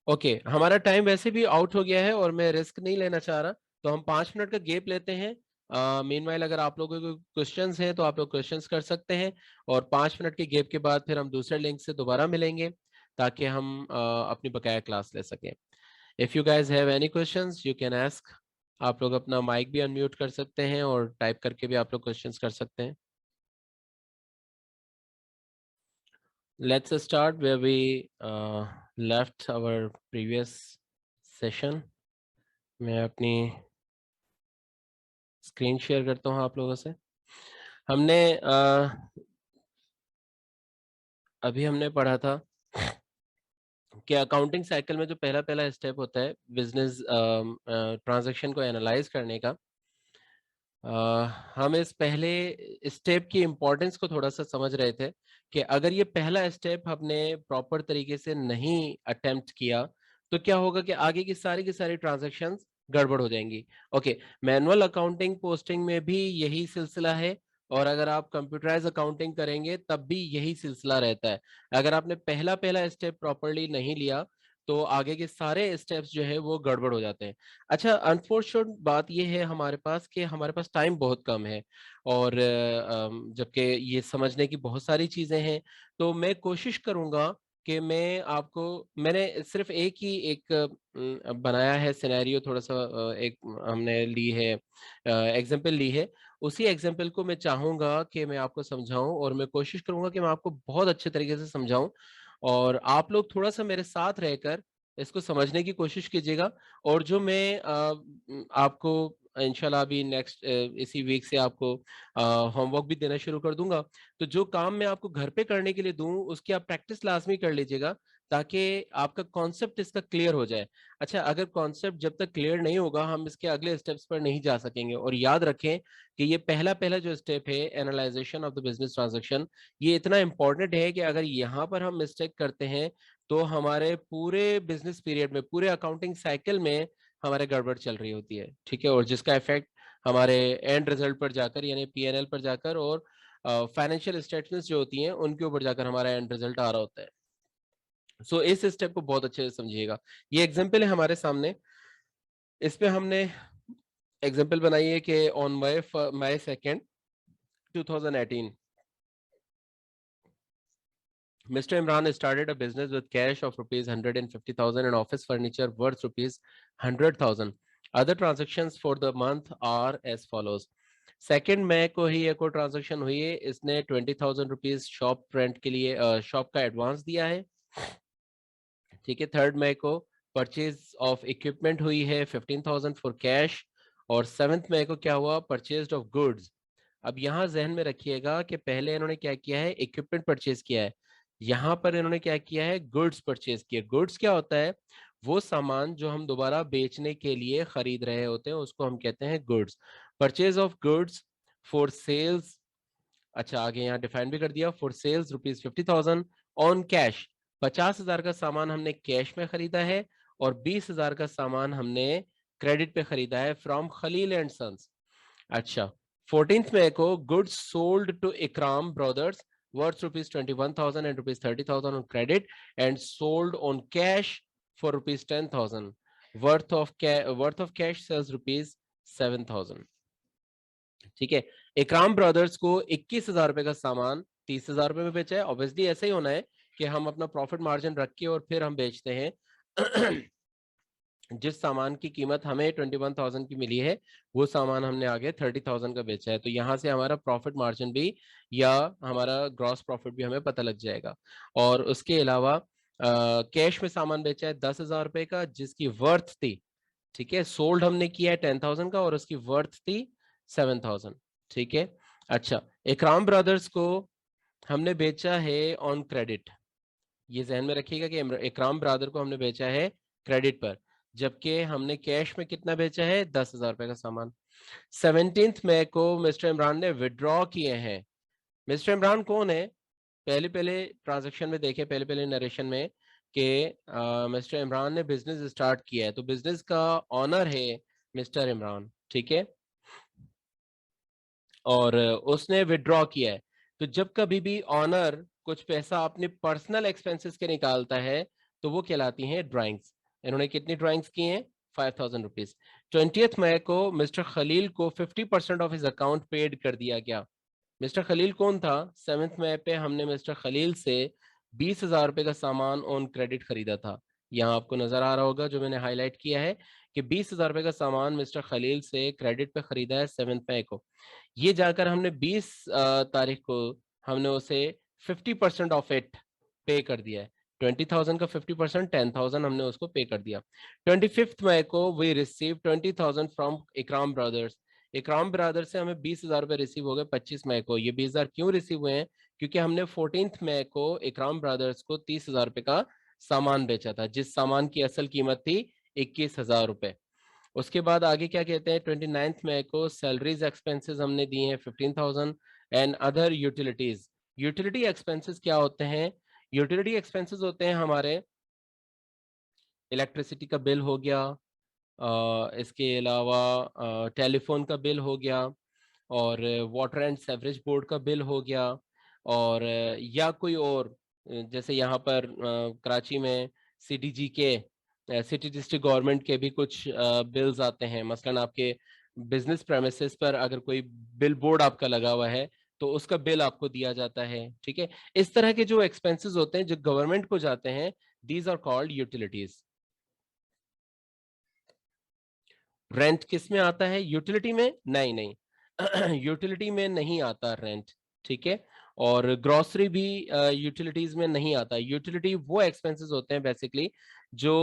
ओके, हमारा टाइम वैसे भी आउट हो गया है और मैं रिस्क नहीं लेना चाह रहा, तो हम 5 मिनट का गेप लेते हैं। मीनवाइल अगर आप लोगों को क्वेश्चंस हैं तो आप लोग क्वेश्चंस कर सकते हैं, और 5 मिनट के गेप के बाद फिर हम दूसरे लिंक से दोबारा मिलेंगे, ताकि हम अपनी बकाया क्लास ले सकें। If you guys have any questions you can ask. आप लोग अपना माइक भी अनम्यूट कर सकते हैं और टाइप करके भी आप लोग क्वेश्चंस कर सकते हैं। Let's start where we left our previous session. मैं अपनी स्क्रीन शेयर करता हूँ आप लोगों से। हमने अभी हमने पढ़ा था कि अकाउंटिंग साइकिल में जो पहला पहला स्टेप होता है बिजनेस ट्रांजैक्शन को एनालाइज करने का, अ, हम इस पहले स्टेप की इम्पोर्टेंस को थोड़ा सा समझ रहे थे कि अगर ये पहला स्टेप हमने प्रॉपर तरीके से नहीं अटेम्प्ट किया तो क्या होगा कि आगे की सारी ट्रांजैक्शंस गड़बड़ हो जाएंगी। ओके, मैनुअल अकाउंटिंग पोस्टिंग में भी यही सिलसिला है, और अगर आप कंप्यूटराइज अकाउंटिंग करेंगे तब भी यही सिलसिला रहता है। अगर आपने पहला पहला स्टेप प्रॉपरली नहीं लिया तो आगे के सारे स्टेप्स जो है वो गड़बड़ हो जाते हैं। अच्छा, अनफॉर्चुनेट बात ये है हमारे पास कि हमारे पास टाइम बहुत कम है, और जबकि ये समझने की बहुत सारी चीजें हैं। तो मैं कोशिश करूंगा कि मैंने सिर्फ एक बनाया है सिनेरियो, थोड़ा सा एक हमने ली है एग्जांपल ली है। उसी एग्जांपल को मैं चाहूंगा कि मैं आपको समझाऊं, और मैं कोशिश करूंगा कि मैं आपको बहुत अच्छे तरीके से समझाऊं, और आप लोग थोड़ा सा मेरे साथ रहकर इसको समझने की कोशिश कीजिएगा। और जो मैं आपको इंशाल्लाह अभी नेक्स्ट इसी वीक से आपको होमवर्क भी देना शुरू कर दूंगा। तो जो काम मैं आपको घर पे करने के लिए दूं उसकी आप प्रैक्टिस लाजमी कर लीजिएगा, ताकि आपका कॉन्सेप्ट इसका क्लियर हो जाए। अच्छा, अगर कॉन्सेप्ट जब तक क्लियर नहीं होगा हम इसके अगले स्टेप्स पर नहीं जा सकेंगे। और याद रखें कि ये पहला पहला जो स्टेप है, analysation of the business transaction, ये इतना इंपॉर्टेंट है कि अगर यहाँ पर हम मिस्टेक करते हैं तो हमारे पूरे बिजनेस पीरियड में, पूरे अकाउंटिंग साइकिल में हमारे गड़बड़ चल रही होती है। ठीक है, और जिसका इफेक्ट हमारे एंड रिजल्ट पर जाकर यानी पीएनएल पर जाकर और फाइनेंशियल स्टेटमेंट्स जो होती हैं उनके ऊपर जाकर हमारा एंड रिजल्ट आ रहा होता है। सो इस स्टेप को बहुत अच्छे से समझिएगा। ये एग्जाम्पल है हमारे सामने, इस पे हमने एग्जाम्पल बनाई है कि on May 2nd 2018 Mr. Imran started a business with cash of rupees 150,000 and office furniture worth rupees 100,000. Other transactions for the month are as follows. 2nd मई को ही एक और ट्रांजेक्शन हुई है, इसने 20,000 रुपीज शॉप रेंट के लिए शॉप का advance दिया है। ठीक है, 3rd मई को परचेज ऑफ इक्विपमेंट हुई है 15,000 फॉर कैश। और 7th मई को क्या हुआ, परचेज ऑफ गुड्स। अब यहाँ जहन में रखिएगा कि पहले इन्होंने क्या किया है, इक्विपमेंट परचेज किया है, यहाँ पर इन्होंने क्या किया है, गुड्स परचेज किया। गुड्स क्या होता है, वो सामान जो हम दोबारा बेचने के लिए खरीद रहे होते हैं उसको हम कहते हैं goods. Purchase of goods for sales, अच्छा आगे यहाँ डिफाइन भी कर दिया, for sales rupees 50,000 on cash. 50,000 का सामान हमने कैश में खरीदा है और 20,000 का सामान हमने क्रेडिट पे खरीदा है फ्रॉम खलील एंड सन्स। अच्छा, 14th मई को goods sold to Ikram brothers worth rupees 21,000 and rupees 30,000 on credit and sold on cash for rupees 10,000 worth of cash sells rupees 7,000। ठीक है, इकराम ब्रदर्स को 21,000 रुपए का सामान 30,000 रुपए में बेचा है। ऑब्वियसली ऐसा ही होना है कि हम अपना प्रॉफिट मार्जिन रख के और फिर हम बेचते हैं। जिस सामान की कीमत हमें 21,000 की मिली है वो सामान हमने आगे 30,000 का बेचा है, तो यहाँ से हमारा प्रॉफिट मार्जिन भी या हमारा ग्रॉस प्रॉफिट भी हमें पता लग जाएगा। और उसके अलावा कैश में सामान बेचा है 10,000 रुपए का जिसकी वर्थ थी, ठीक है, सोल्ड हमने किया है 10,000 का और उसकी वर्थ थी 7,000। ठीक है, अच्छा, इकराम ब्रदर्स को हमने बेचा है ऑन क्रेडिट। ये जहन में रखिएगा कि इकराम ब्रदर को हमने बेचा है क्रेडिट पर, जबकि हमने कैश में कितना बेचा है, 10,000 रुपए का सामान। 17th मई को मिस्टर इमरान ने विड्रॉ किए हैं। मिस्टर इमरान कौन है, पहले पहले ट्रांजेक्शन में देखे, पहले पहले नरेशन में कि मिस्टर इमरान ने बिजनेस स्टार्ट किया है, तो बिजनेस का ऑनर है मिस्टर इमरान। ठीक है, और उसने विड्रॉ किया है। तो जब कभी भी ऑनर कुछ पैसा अपने पर्सनल एक्सपेंसेस के निकालता है तो वो कहलाती हैं ड्राइंग्स। इन्होंने कितनी ड्राइंग्स की हैं, 5,000 रुपीज। 20th मई को मिस्टर खलील को 50% ऑफ हिज अकाउंट पेड कर दिया गया। मिस्टर खलील कौन था, 7th मई पे हमने मिस्टर खलील से 20,000 रुपए का सामान ऑन क्रेडिट खरीदा था। यहाँ आपको नजर आ रहा होगा जो मैंने हाईलाइट किया है कि 20,000 रुपए का सामान मिस्टर खलील से क्रेडिट पे खरीदा है 7th मई को। ये जाकर हमने 20 तारीख को हमने उसे 50% ऑफ इट पे कर दिया है। 20,000 का 50% 10,000 हमने उसको पे कर दिया। 25th मई को we receive 20,000 from Ikram brothers. Ikram brother से हमें 20,000 रुपए रिसीव हो गए 25 मई को। ये 20,000 क्यों रिसीव हुए हैं, क्योंकि हमने 14th मई को इकराम ब्रदर्स को 30,000 रुपए का सामान बेचा था जिस सामान की असल कीमत थी 21,000 रुपए। उसके बाद आगे क्या कहते हैं, 29th मई को सैलरीज एक्सपेंसेस हमने दिए हैं 15,000 and other utilities. Utility expenses क्या होते हैं, यूटिलिटी एक्सपेंसेस होते हैं हमारे इलेक्ट्रिसिटी का बिल हो गया, इसके अलावा टेलीफोन का बिल हो गया और वाटर एंड सेवरेज बोर्ड का बिल हो गया, और या कोई और जैसे यहाँ पर कराची में सीडीजी के सिटी डिस्ट्रिक्ट गवर्नमेंट के भी कुछ बिल्स आते हैं। मसलन आपके बिजनेस प्रेमिसेस पर अगर कोई बिल बोर्ड आपका लगा हुआ है तो उसका बिल आपको दिया जाता है। ठीक है, इस तरह के जो एक्सपेंसेस होते हैं जो गवर्नमेंट को जाते हैं, these are called utilities. Rent किस में आता है, यूटिलिटी में? नहीं नहीं, यूटिलिटी में नहीं आता रेंट। ठीक है, और ग्रोसरी भी यूटिलिटीज में नहीं आता। यूटिलिटी वो एक्सपेंसेस होते हैं बेसिकली जो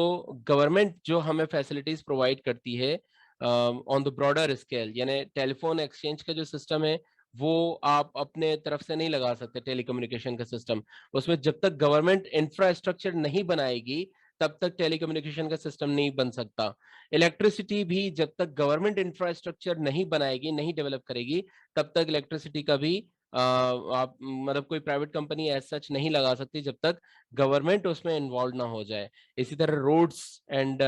गवर्नमेंट जो हमें फैसिलिटीज प्रोवाइड करती है ऑन द ब्रॉडर स्केल, यानी टेलीफोन एक्सचेंज का जो सिस्टम है वो आप अपने तरफ से नहीं लगा सकते। टेलीकम्युनिकेशन का सिस्टम, उसमें जब तक गवर्नमेंट इंफ्रास्ट्रक्चर नहीं बनाएगी तब तक टेलीकम्युनिकेशन का सिस्टम नहीं बन सकता। इलेक्ट्रिसिटी भी जब तक गवर्नमेंट इंफ्रास्ट्रक्चर नहीं बनाएगी, नहीं डेवलप करेगी, तब तक इलेक्ट्रिसिटी का भी आप मतलब कोई प्राइवेट कंपनी एज सच नहीं लगा सकती जब तक गवर्नमेंट उसमें इन्वॉल्व ना हो जाए। इसी तरह रोड्स एंड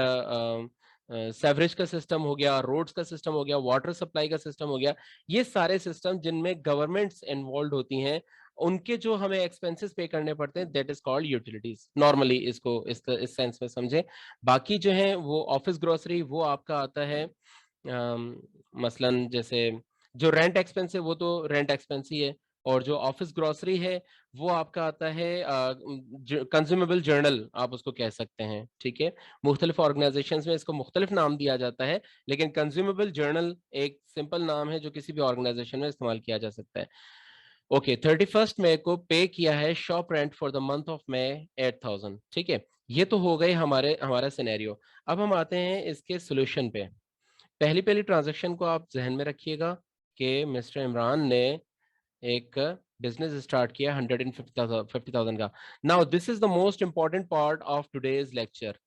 सेवरेज का सिस्टम हो गया, रोड्स का सिस्टम हो गया, वाटर सप्लाई का सिस्टम हो गया, ये सारे सिस्टम जिनमें गवर्नमेंट्स इन्वॉल्व होती हैं, उनके जो हमें एक्सपेंसेस पे करने पड़ते हैं, that is called utilities. Normally इसको इस सेंस में समझे। बाकी जो है वो ऑफिस ग्रोसरी, वो आपका आता है मसलन जैसे जो रेंट एक्सपेंस है वो तो रेंट एक्सपेंस ही है, और जो ऑफिस ग्रोसरी है वो आपका आता है कंज्यूमेबल जर्नल, आप उसको कह सकते हैं। ठीक है, मुख्तलिफ ऑर्गेनाइजेशंस में इसको मुख्तलिफ नाम दिया जाता है, लेकिन कंज्यूमेबल जर्नल एक सिंपल नाम है जो किसी भी ऑर्गेनाइजेशन में इस्तेमाल किया जा सकता है। ओके, 31 मई को पे किया है shop rent for the month of May 8,000। ठीक है, ये तो हो गई हमारा सिनेरियो। अब हम आते हैं इसके सोल्यूशन पे। पहली पहली ट्रांजैक्शन को आप जहन में रखिएगा कि मिस्टर इमरान ने एक बिजनेस स्टार्ट किया 150,000 का। Now this is the most important part of today's lecture,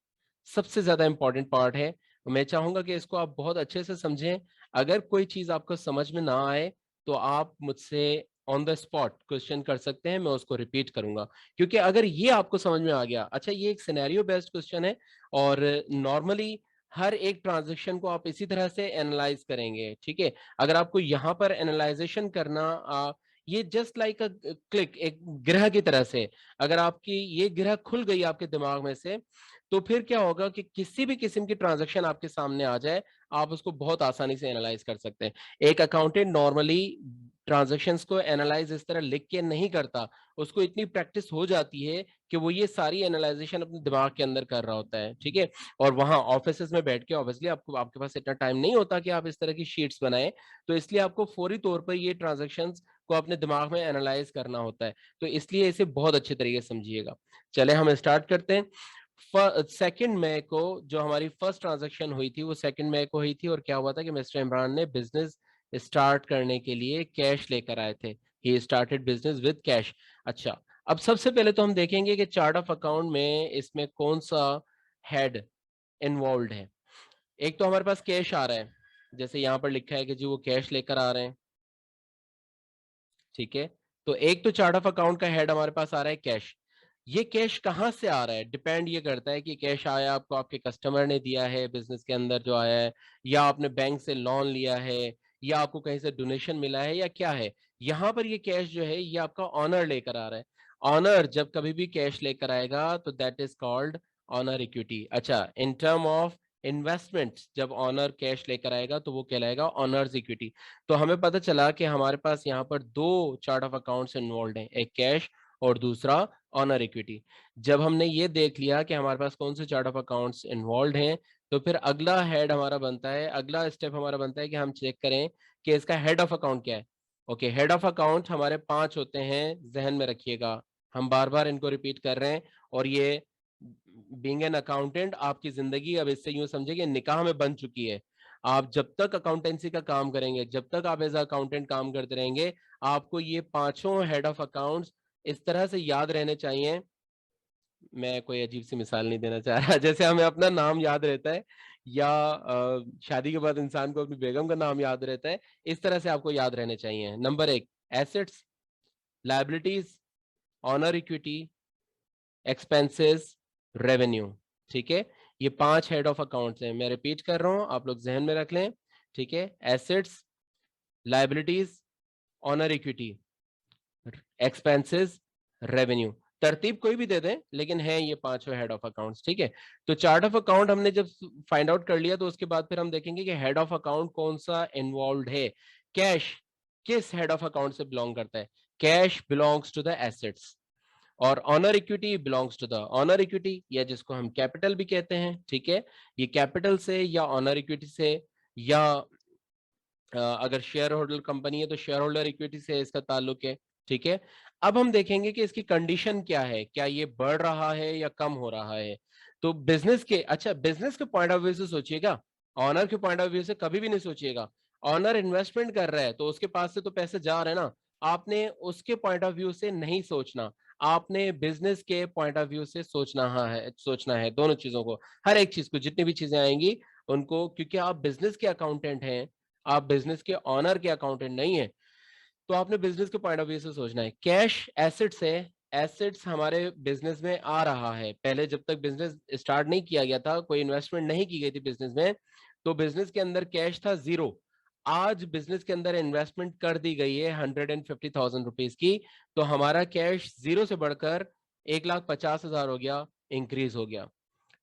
सबसे ज्यादा इंपॉर्टेंट पार्ट है। मैं चाहूंगा कि इसको आप बहुत अच्छे से समझें। अगर कोई चीज आपको समझ में ना आए तो आप मुझसे ऑन द स्पॉट क्वेश्चन कर सकते हैं, मैं उसको रिपीट करूंगा। क्योंकि अगर ये आपको समझ में आ गया, अच्छा ये एक सिनेरियो बेस्ड क्वेश्चन है, और नॉर्मली हर एक ट्रांजेक्शन को आप इसी तरह से एनालाइज करेंगे। ठीक है, अगर आपको यहाँ पर एनालाइजेशन करना ये जस्ट लाइक अ क्लिक, एक ग्रह की तरह से, अगर आपकी ये ग्रह खुल गई आपके दिमाग में से, तो फिर क्या होगा कि किसी भी किस्म की ट्रांजैक्शन आपके सामने आ जाए, आप उसको बहुत आसानी से एनालाइज कर सकते हैं। एक अकाउंटेंट नॉर्मली ट्रांजैक्शंस को एनालाइज इस तरह लिख के नहीं करता, उसको इतनी प्रैक्टिस हो जाती है कि वो ये सारी एनालाइजेशन अपने दिमाग के अंदर कर रहा होता है। ठीक है, और वहां ऑफिस में बैठ के ऑब्वियसली आपको, आपके पास इतना टाइम नहीं होता कि आप इस तरह की शीट्स बनाएं, तो इसलिए आपको फौरी तौर पर ये ट्रांजेक्शंस को अपने दिमाग में एनालाइज करना होता है। तो इसलिए इसे बहुत अच्छे तरीके से समझिएगा। चले हम स्टार्ट करते हैं। सेकेंड मई को जो हमारी फर्स्ट ट्रांजैक्शन हुई थी वो सेकेंड मई को हुई थी, और क्या हुआ था कि मिस्टर इमरान ने बिजनेस स्टार्ट करने के लिए कैश लेकर आए थे। He started business with cash. अच्छा, अब सबसे पहले तो हम देखेंगे कि चार्ट ऑफ अकाउंट में इसमें कौन सा हेड इन्वॉल्व है। एक तो हमारे पास कैश आ रहा है, जैसे यहाँ पर लिखा है कि जी वो कैश लेकर आ रहे हैं। ठीक है, तो एक तो चार्ट ऑफ अकाउंट का हेड हमारे पास आ रहा है कैश। ये कैश कहाँ से आ रहा है, डिपेंड ये करता है कि कैश आया आपको आपके कस्टमर ने दिया है बिजनेस के अंदर जो आया है, या आपने बैंक से लोन लिया है, या आपको कहीं से डोनेशन मिला है, या क्या है। यहाँ पर ये कैश जो है ये आपका ऑनर लेकर आ रहा है। ऑनर जब कभी भी कैश लेकर आएगा तो that is called honour equity. अच्छा, इन टर्म ऑफ इन्वेस्टमेंट जब ऑनर कैश लेकर आएगा तो वो कहलाएगा ऑनर्स इक्विटी। तो हमें पता चला कि हमारे पास यहाँ पर दो चार्ट ऑफ अकाउंट्स इन्वॉल्व हैं, एक कैश और दूसरा ऑनर इक्विटी। जब हमने ये देख लिया कि हमारे पास कौन से चार्ट ऑफ अकाउंट्स इन्वॉल्व हैं, तो फिर अगला हेड हमारा बनता है, अगला स्टेप हमारा बनता है कि हम चेक करें कि इसका हेड ऑफ अकाउंट क्या है। ओके, हेड ऑफ अकाउंट हमारे 5 होते हैं, जहन में रखिएगा, हम बार बार इनको रिपीट कर रहे हैं। और ये बीइंग एन अकाउंटेंट आपकी जिंदगी अब इससे यूं समझे कि निकाह में बन चुकी है। आप जब तक अकाउंटेंसी का काम करेंगे, जब तक आप एज अकाउंटेंट काम करते रहेंगे, आपको ये पांचों हेड ऑफ अकाउंट्स इस तरह से याद रहने चाहिए। मैं कोई अजीब सी मिसाल नहीं देना चाह रहा, जैसे हमें अपना नाम याद रहता है, या शादी के बाद इंसान को अपनी बेगम का नाम याद रहता है, इस तरह से आपको याद रहने चाहिए। Number 1, assets, liabilities, honour equity, expenses, revenue. ठीक है, ये 5 हेड ऑफ अकाउंट्स हैं। मैं रिपीट कर रहा हूं, आप लोग जहन में रख लें। ठीक है, assets, liabilities, honour equity, expenses, revenue. तरतीब कोई भी दे दें, लेकिन है ये पांचों हेड ऑफ अकाउंट्स। ठीक है, तो चार्ट ऑफ अकाउंट हमने जब फाइंड आउट कर लिया तो उसके बाद फिर हम देखेंगे कि हेड ऑफ अकाउंट कौन सा इन्वॉल्व है। कैश किस हेड ऑफ अकाउंट से बिलोंग करता है, cash belongs to the assets, और owner equity belongs to the owner equity, या जिसको हम कैपिटल भी कहते हैं। ठीक है, ये कैपिटल से या ऑनर इक्विटी से, या अगर शेयर होल्डर कंपनी है तो शेयर होल्डर इक्विटी से इसका ताल्लुक है। ठीक है, अब हम देखेंगे कि इसकी कंडीशन क्या है, क्या ये बढ़ रहा है या कम हो रहा है। तो बिजनेस के, अच्छा बिजनेस के पॉइंट ऑफ व्यू से सोचिएगा, ऑनर के पॉइंट ऑफ व्यू से कभी भी नहीं सोचिएगा। ऑनर इन्वेस्टमेंट कर रहा है तो उसके पास से तो पैसे जा रहे हैं ना, आपने उसके पॉइंट ऑफ व्यू से नहीं सोचना, आपने बिजनेस के पॉइंट ऑफ व्यू से सोचना है दोनों चीजों को, हर एक चीज को, जितनी भी चीजें आएंगी उनको, क्योंकि आप बिजनेस के अकाउंटेंट हैं, आप बिजनेस के ऑनर के अकाउंटेंट नहीं है, तो आपने बिजनेस के पॉइंट ऑफ व्यू से सोचना है। कैश एसेट्स है, एसेट्स हमारे बिजनेस में आ रहा है। पहले जब तक बिजनेस स्टार्ट नहीं किया गया था, कोई इन्वेस्टमेंट नहीं की गई थी बिजनेस में, तो बिजनेस के अंदर कैश था 0। आज बिजनेस के अंदर इन्वेस्टमेंट कर दी गई है 150,000 रुपीज की, तो हमारा कैश 0 से बढ़कर 1,50,000 हो गया, इंक्रीज हो गया।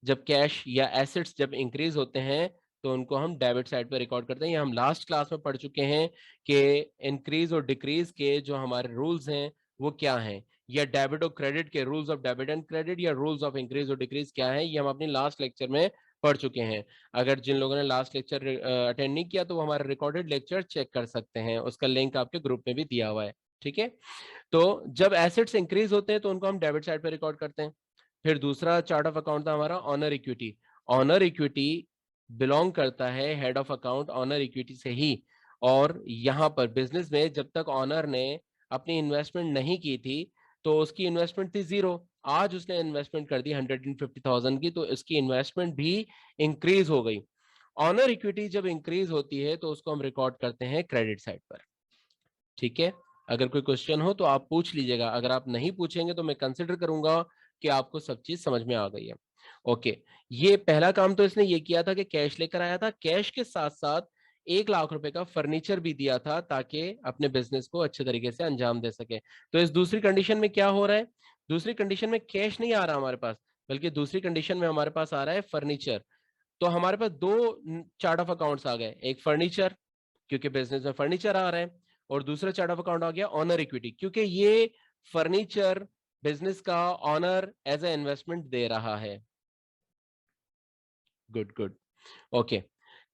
जब कैश या एसेट्स जब इंक्रीज होते हैं तो उनको हम डेबिट साइड पर रिकॉर्ड करते हैं। ये हम लास्ट क्लास में पढ़ चुके हैं कि इंक्रीज और डिक्रीज के जो हमारे रूल्स हैं वो क्या हैं, या डेबिट और क्रेडिट के rules of debit and credit, या रूल्स ऑफ इंक्रीज और डिक्रीज क्या है, ये हम अपने लास्ट लेक्चर में पढ़ चुके हैं। अगर जिन लोगों ने लास्ट लेक्चर अटेंड नहीं किया तो वो हमारा रिकॉर्डेड लेक्चर चेक कर सकते हैं, उसका लिंक आपके ग्रुप में भी दिया हुआ है। ठीक है, तो जब एसेट्स इंक्रीज होते हैं तो उनको हम डेबिट साइड पर रिकॉर्ड करते हैं। फिर दूसरा चार्ट ऑफ अकाउंट था हमारा honour equity. Honour equity belong करता है head of account honour equity से ही, और यहाँ पर बिजनेस में जब तक ऑनर ने अपनी इन्वेस्टमेंट नहीं की थी तो उसकी इन्वेस्टमेंट थी 0। आज उसने इन्वेस्टमेंट कर दी 150,000 की, तो इसकी इन्वेस्टमेंट भी इंक्रीज हो गई। ऑनर इक्विटी जब इंक्रीज होती है तो उसको हम रिकॉर्ड करते हैं क्रेडिट साइड पर। ठीक है, अगर कोई क्वेश्चन हो तो आप पूछ लीजिएगा, अगर आप नहीं पूछेंगे तो मैं कंसिडर करूंगा कि आपको सब चीज समझ में आ गई है। ओके, ये पहला काम तो इसने ये किया था कि कैश लेकर आया था, कैश के साथ साथ 1,00,000 रुपए का फर्नीचर भी दिया था ताकि अपने बिजनेस को अच्छे तरीके से अंजाम दे सके। तो इस दूसरी कंडीशन में क्या हो रहा है, दूसरी कंडीशन में कैश नहीं आ रहा हमारे पास, बल्कि दूसरी कंडीशन में हमारे पास आ रहा है फर्नीचर। तो हमारे पास दो चार्ट ऑफ अकाउंट्स आ गए, एक फर्नीचर क्योंकि बिजनेस में फर्नीचर आ रहा है, और दूसरा चार्ट ऑफ अकाउंट आ गया ऑनर इक्विटी, क्योंकि ये फर्नीचर बिजनेस का ऑनर एज ए इन्वेस्टमेंट दे रहा है। गुड गुड, ओके,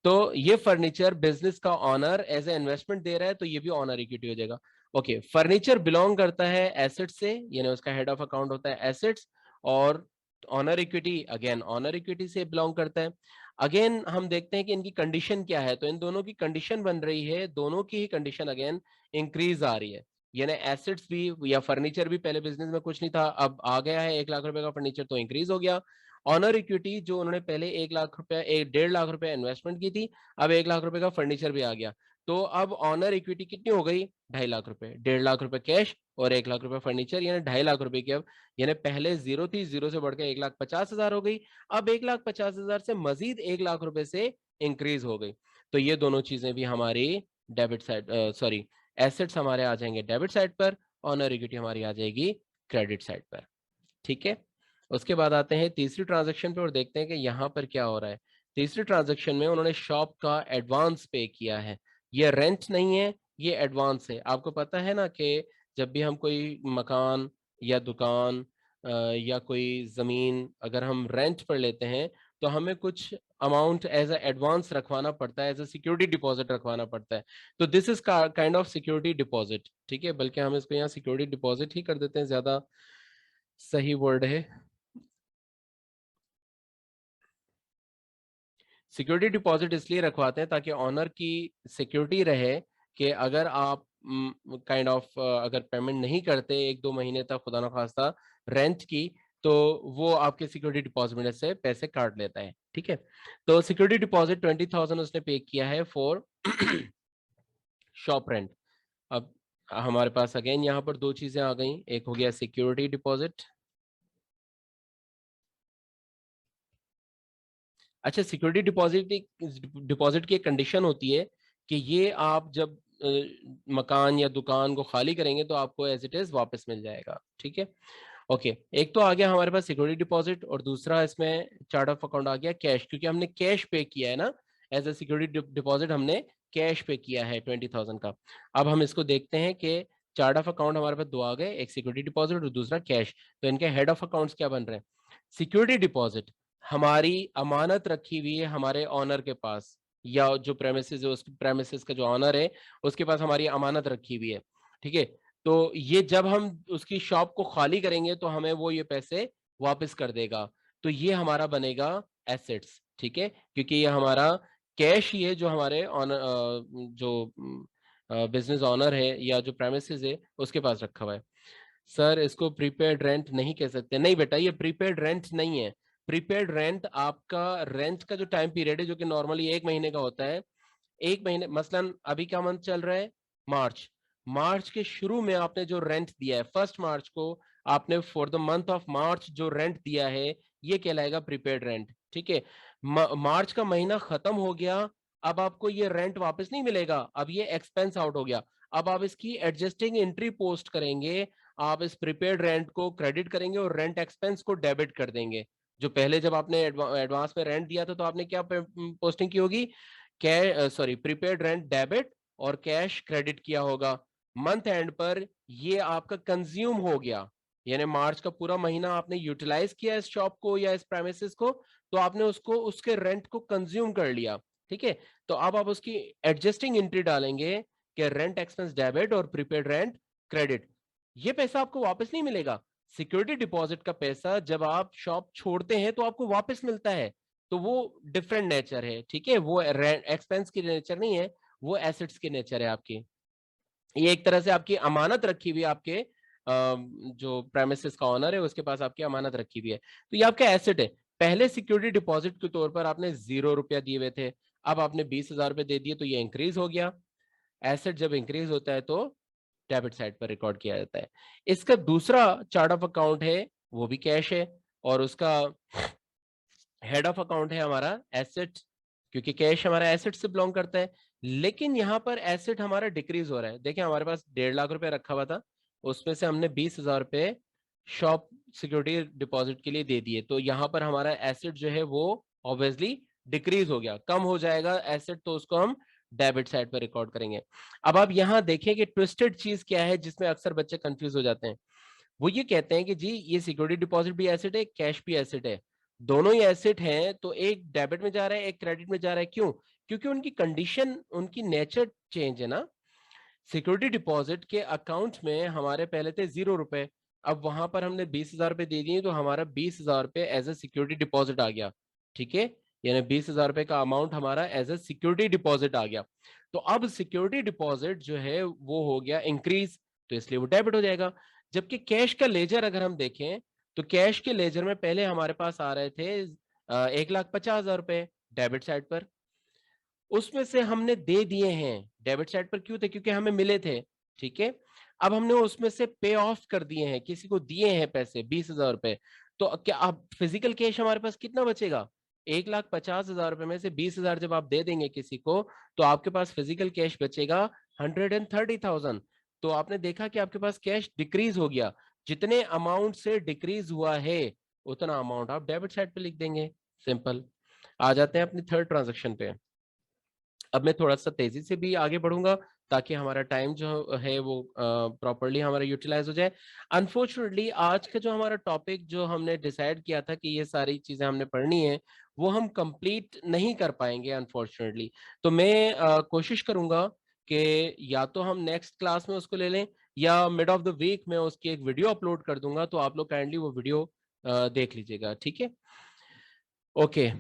तो ये फर्नीचर बिजनेस का ऑनर एज ए इन्वेस्टमेंट दे रहा है, तो ये भी ऑनर इक्विटी हो जाएगा। ओके, फर्नीचर बिलोंग करता है एसेट से, यानी उसका हेड ऑफ अकाउंट होता है एसेट्स, और owner equity again honour equity से बिलोंग करता है। अगेन हम देखते हैं कि इनकी कंडीशन क्या है, तो इन दोनों की कंडीशन बन रही है, दोनों की ही कंडीशन अगेन इंक्रीज आ रही है, यानी एसेट्स भी या फर्नीचर भी, पहले बिजनेस में कुछ नहीं था, अब आ गया है 1,00,000 रुपए का फर्नीचर, तो इंक्रीज हो गया। ऑनर इक्विटी जो उन्होंने पहले 1,00,000 रुपए 1,50,000 रुपए इन्वेस्टमेंट की थी, अब 1,00,000 रुपए का फर्नीचर भी आ गया, तो अब ऑनर इक्विटी कितनी हो गई, 2.5 लाख रुपए, 1,50,000 रुपए कैश और 1,00,000 रुपए फर्नीचर, यानी 2.5 लाख रुपए की अब, यानी पहले 0 थी, 0 से बढ़कर 1,50,000 हो गई, अब 1,50,000 से मजीद 1,00,000 रुपए से इंक्रीज हो गई। तो ये दोनों चीजें भी हमारी डेबिट साइड, सॉरी, एसेट्स हमारे आ जाएंगे डेबिट साइड पर, ऑनर इक्विटी हमारी आ जाएगी क्रेडिट साइड पर। ठीक है, उसके बाद आते हैं तीसरी ट्रांजैक्शन पे और देखते हैं कि यहाँ पर क्या हो रहा है। तीसरी ट्रांजैक्शन में उन्होंने शॉप का एडवांस पे किया है, ये रेंट नहीं है, ये एडवांस है। आपको पता है ना कि जब भी हम कोई मकान या दुकान या कोई जमीन अगर हम रेंट पर लेते हैं तो हमें कुछ अमाउंट एज अ एडवांस रखवाना पड़ता है, एज अ सिक्योरिटी डिपॉजिट रखवाना पड़ता है। तो this is kind of security deposit. ठीक है, बल्कि हम इसको यहाँ सिक्योरिटी डिपॉजिट ही कर देते हैं, ज्यादा सही वर्ड है। सिक्योरिटी डिपॉजिट इसलिए रखवाते हैं ताकि ऑनर की सिक्योरिटी रहे कि अगर आप काइंड ऑफ अगर पेमेंट नहीं करते 1-2 महीने तक, खुदा ना खास्ता, रेंट की, तो वो आपके सिक्योरिटी डिपॉजिट में से पैसे काट लेता है। ठीक है, तो सिक्योरिटी डिपॉजिट 20,000 उसने पे किया है फॉर शॉप रेंट। अब हमारे पास अगेन यहाँ पर दो चीजें आ गई, एक हो गया सिक्योरिटी डिपॉजिट। अच्छा, सिक्योरिटी डिपॉजिट की एक कंडीशन होती है कि ये आप जब मकान या दुकान को खाली करेंगे तो आपको एज इट इज वापस मिल जाएगा। ठीक है, ओके, एक तो आ गया हमारे पास सिक्योरिटी डिपॉजिट, और दूसरा इसमें चार्ट ऑफ अकाउंट आ गया कैश, क्योंकि हमने कैश पे किया है ना, एज ए सिक्योरिटी डिपॉजिट हमने कैश पे किया है 20,000 का। अब हम इसको देखते हैं कि चार्ट ऑफ अकाउंट हमारे पास दो आ गए, एक सिक्योरिटी डिपॉजिट और दूसरा कैश, तो इनके हेड ऑफ अकाउंट्स क्या बन रहे हैं। सिक्योरिटी डिपॉजिट हमारी अमानत रखी हुई है हमारे ऑनर के पास, या जो प्रेमिसेस है उस प्रेमिसेस का जो ऑनर है उसके पास हमारी अमानत रखी हुई है। ठीक है, तो ये जब हम उसकी शॉप को खाली करेंगे तो हमें वो ये पैसे वापस कर देगा, तो ये हमारा बनेगा एसेट्स। ठीक है, क्योंकि ये हमारा कैश ये जो हमारे जो बिजनेस ऑनर है या जो प्रेमिसेस है उसके पास रखा हुआ है। सर इसको प्रीपेड रेंट नहीं कह सकते। नहीं बेटा, ये प्रीपेड रेंट नहीं है। प्रीपेड रेंट आपका रेंट का जो टाइम पीरियड है जो कि नॉर्मली 1 महीने का होता है, 1 महीने, मसलन अभी क्या मंथ चल रहा है, मार्च। मार्च के शुरू में आपने जो रेंट दिया है, 1 मार्च को आपने for the month of March जो रेंट दिया है, ये कहलाएगा प्रीपेड रेंट। ठीक है, मार्च का महीना खत्म हो गया, अब आपको ये रेंट वापस नहीं मिलेगा, अब ये एक्सपेंस आउट हो गया। अब आप इसकी एडजस्टिंग एंट्री पोस्ट करेंगे, आप इस प्रीपेड रेंट को क्रेडिट करेंगे और रेंट एक्सपेंस को डेबिट कर देंगे। जो पहले जब आपने एडवांस में रेंट दिया था तो आपने क्या पोस्टिंग की होगी, प्रीपेड रेंट डेबिट और कैश क्रेडिट किया होगा। मंथ एंड पर ये आपका कंज्यूम हो गया, यानी मार्च का पूरा महीना आपने यूटिलाइज किया इस शॉप को या इस प्रेमिसेस को, तो आपने उसको उसके रेंट को कंज्यूम कर लिया। ठीक है, तो अब आप उसकी एडजस्टिंग एंट्री डालेंगे कि रेंट एक्सपेंस डेबिट और प्रीपेड रेंट क्रेडिट। ये पैसा आपको वापस नहीं मिलेगा। सिक्योरिटी डिपॉजिट का पैसा जब आप शॉप छोड़ते हैं तो आपको वापस मिलता है, तो वो डिफरेंट नेचर है। ठीक है, वो एक्सपेंस की नेचर नहीं है, वो एसेट्स की नेचर है आपकी। ये एक तरह से आपकी अमानत रखी हुई है, आपके जो प्रेमिसेस का ऑनर है उसके पास आपकी अमानत रखी हुई है, तो ये आपका एसेट है। पहले सिक्योरिटी डिपॉजिट के तौर पर आपने 0 रुपया दिए हुए थे, अब आपने 20,000 रुपए दे दिए, तो ये इंक्रीज हो गया। एसेट जब इंक्रीज होता है तो डेबिट साइड पर रिकॉर्ड किया जाता है। इसका दूसरा चार्ट ऑफ अकाउंट है, वो भी कैश है, और उसका हेड ऑफ अकाउंट है हमारा एसेट, क्योंकि कैश हमारा एसेट से बिलोंग करता है। लेकिन यहाँ पर एसेट हमारा डिक्रीज हो रहा है। देखिए हमारे पास 1.5 लाख रुपए रखा हुआ था, उसमें से हमने 20,000 रुपए शॉप सिक्योरिटी डिपॉजिट के लिए दे दिए, तो यहाँ पर हमारा एसेट जो है वो ऑब्वियसली डिक्रीज हो गया, कम हो जाएगा एसेट, तो उसको हम डेबिट साइड पर रिकॉर्ड करेंगे। अब आप यहाँ देखें कि ट्विस्टेड चीज क्या है जिसमें अक्सर बच्चे कंफ्यूज हो जाते हैं। वो ये कहते हैं कि जी ये सिक्योरिटी डिपॉजिट भी एसेट है, कैश भी एसेट है, दोनों ही एसेट हैं, तो एक डेबिट में जा रहा है एक क्रेडिट में जा रहा है। क्यों? क्योंकि उनकी कंडीशन, उनकी नेचर चेंज है ना। सिक्योरिटी डिपॉजिट के अकाउंट में हमारे पहले थे 0 रुपए, अब वहां पर हमने 20,000 रुपए दे दिए, तो हमारा 20,000 रुपए एज ए सिक्योरिटी डिपॉजिट आ गया। ठीक है, यानी 20,000 रुपए का अमाउंट हमारा एज ए सिक्योरिटी डिपॉजिट आ गया। तो अब सिक्योरिटी डिपॉजिट जो है वो हो गया इंक्रीज, तो इसलिए वो डेबिट हो जाएगा। जबकि कैश का लेजर अगर हम देखें, तो कैश के लेजर में पहले हमारे पास आ रहे थे 1,50,000 रुपए डेबिट साइड पर, उसमें से हमने दे दिए हैं डेबिट साइड पर। क्यों थे? क्योंकि हमें मिले थे। ठीक है, अब हमने उसमें से पे ऑफ कर दिए हैं, किसी को दिए हैं पैसे 20,000 रुपए, तो क्या अब फिजिकल कैश हमारे पास कितना बचेगा? 1,50,000 रुपए में से 20,000 जब आप दे देंगे किसी को, तो आपके पास फिजिकल कैश बचेगा 130,000। तो आपने देखा कि आपके पास कैश डिक्रीज हो गया, जितने अमाउंट से डिक्रीज हुआ है उतना अमाउंट आप डेबिट साइड पे लिख देंगे। सिंपल। आ जाते हैं अपनी थर्ड ट्रांजेक्शन पे। अब मैं थोड़ा सा तेजी से भी आगे बढ़ूंगा ताकि हमारा टाइम जो है वो प्रॉपरली हमारा यूटिलाइज हो जाए। अनफॉर्चुनेटली आज का जो हमारा टॉपिक जो हमने डिसाइड किया था कि ये सारी चीजें हमने पढ़नी है, वो हम कंप्लीट नहीं कर पाएंगे अनफॉर्चुनेटली। तो मैं कोशिश करूंगा कि या तो हम नेक्स्ट क्लास में उसको ले लें, या मिड ऑफ द वीक में उसकी एक वीडियो अपलोड कर दूंगा, तो आप लोग काइंडली वो वीडियो देख लीजिएगा। ठीक है, ओके।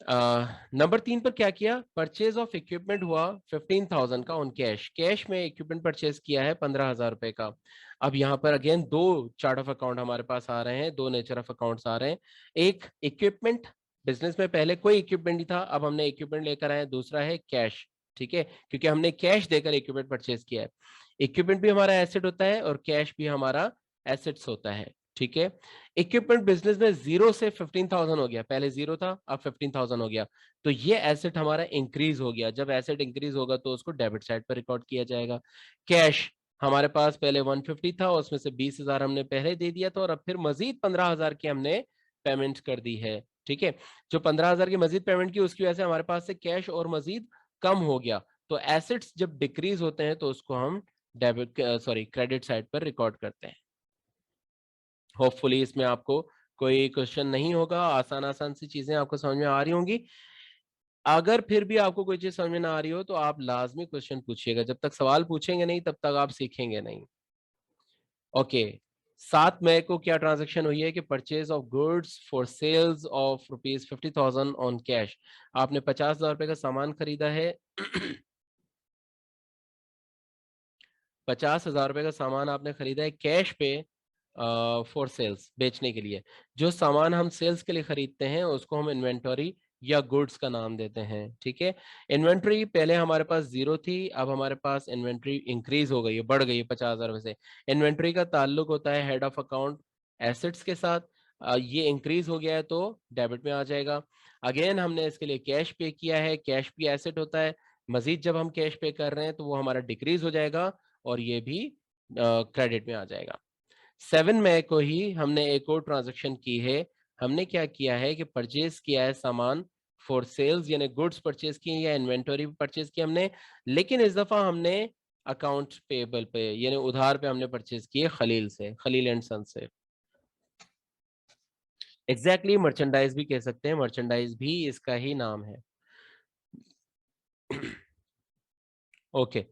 नंबर 3 पर क्या किया? परचेज ऑफ इक्विपमेंट हुआ 15,000 का ऑन कैश। कैश में इक्विपमेंट परचेज किया है 15,000 रुपए का। अब यहाँ पर अगेन दो चार्ट ऑफ अकाउंट हमारे पास आ रहे हैं, दो नेचर ऑफ अकाउंट्स आ रहे हैं। एक इक्विपमेंट, बिजनेस में पहले कोई इक्विपमेंट नहीं था, अब हमने इक्विपमेंट लेकर आए। दूसरा है कैश। ठीक है, क्योंकि हमने कैश देकर इक्विपमेंट परचेज किया है। इक्विपमेंट भी हमारा एसेट होता है और कैश भी हमारा एसेट्स होता है। ठीक है, इक्विपमेंट बिजनेस में 0 से 15,000 हो गया, पहले 0 था अब 15,000 हो गया, तो ये एसेट हमारा इंक्रीज हो गया। जब एसेट इंक्रीज होगा तो उसको डेबिट साइड पर रिकॉर्ड किया जाएगा। कैश हमारे पास पहले 150 था, उसमें से 20,000 हमने पहले दे दिया था, और अब फिर मजीद 15,000 की हमने पेमेंट कर दी है। ठीक है, जो 15,000 की मजीद पेमेंट की उसकी वजह से हमारे पास से कैश और मजीद कम हो गया। तो एसेट्स जब डिक्रीज होते हैं तो उसको हम डेबिट क्रेडिट साइड पर रिकॉर्ड करते हैं। होपफुली इसमें आपको कोई क्वेश्चन नहीं होगा, आसान आसान सी चीजें आपको समझ में आ रही होंगी। अगर फिर भी आपको कोई चीज समझ में ना आ रही हो तो आप लाजमी क्वेश्चन पूछिएगा, जब तक सवाल पूछेंगे नहीं तब तक आप सीखेंगे नहीं। ओके, 7 मई को क्या ट्रांजैक्शन हुई है कि purchase of goods for sales of ₹50,000 on cash. आपने 50,000 रुपए का सामान खरीदा है 50,000 रुपए का सामान आपने खरीदा है कैश पे फॉर सेल्स, बेचने के लिए। जो सामान हम सेल्स के लिए खरीदते हैं उसको हम इन्वेंटरी या गुड्स का नाम देते हैं, ठीक है। इन्वेंट्री पहले हमारे पास 0 थी, अब हमारे पास इन्वेंट्री इंक्रीज हो गई है, बढ़ गई है 50,000 रुपए से। इन्वेंट्री का ताल्लुक होता है हेड ऑफ अकाउंट एसेट्स के साथ। ये इंक्रीज हो गया है तो डेबिट में आ जाएगा। अगेन हमने इसके लिए कैश पे किया है, कैश भी एसेट होता है। मजीद जब हम कैश पे कर रहे हैं तो वो हमारा डिक्रीज हो जाएगा और ये भी क्रेडिट में आ जाएगा। 7 मई को ही हमने एक और ट्रांजैक्शन की है। हमने क्या किया है कि परचेज किया है सामान फॉर सेल्स, यानी गुड्स परचेज किए या इन्वेंटरी परचेज की हमने, लेकिन इस दफा हमने अकाउंट पेबल पे यानी उधार पे हमने परचेज किए खलील से, खलील एंड सन से। एग्जैक्टली मर्चेंडाइज भी कह सकते हैं, मर्चेंडाइज भी इसका ही नाम है। ओके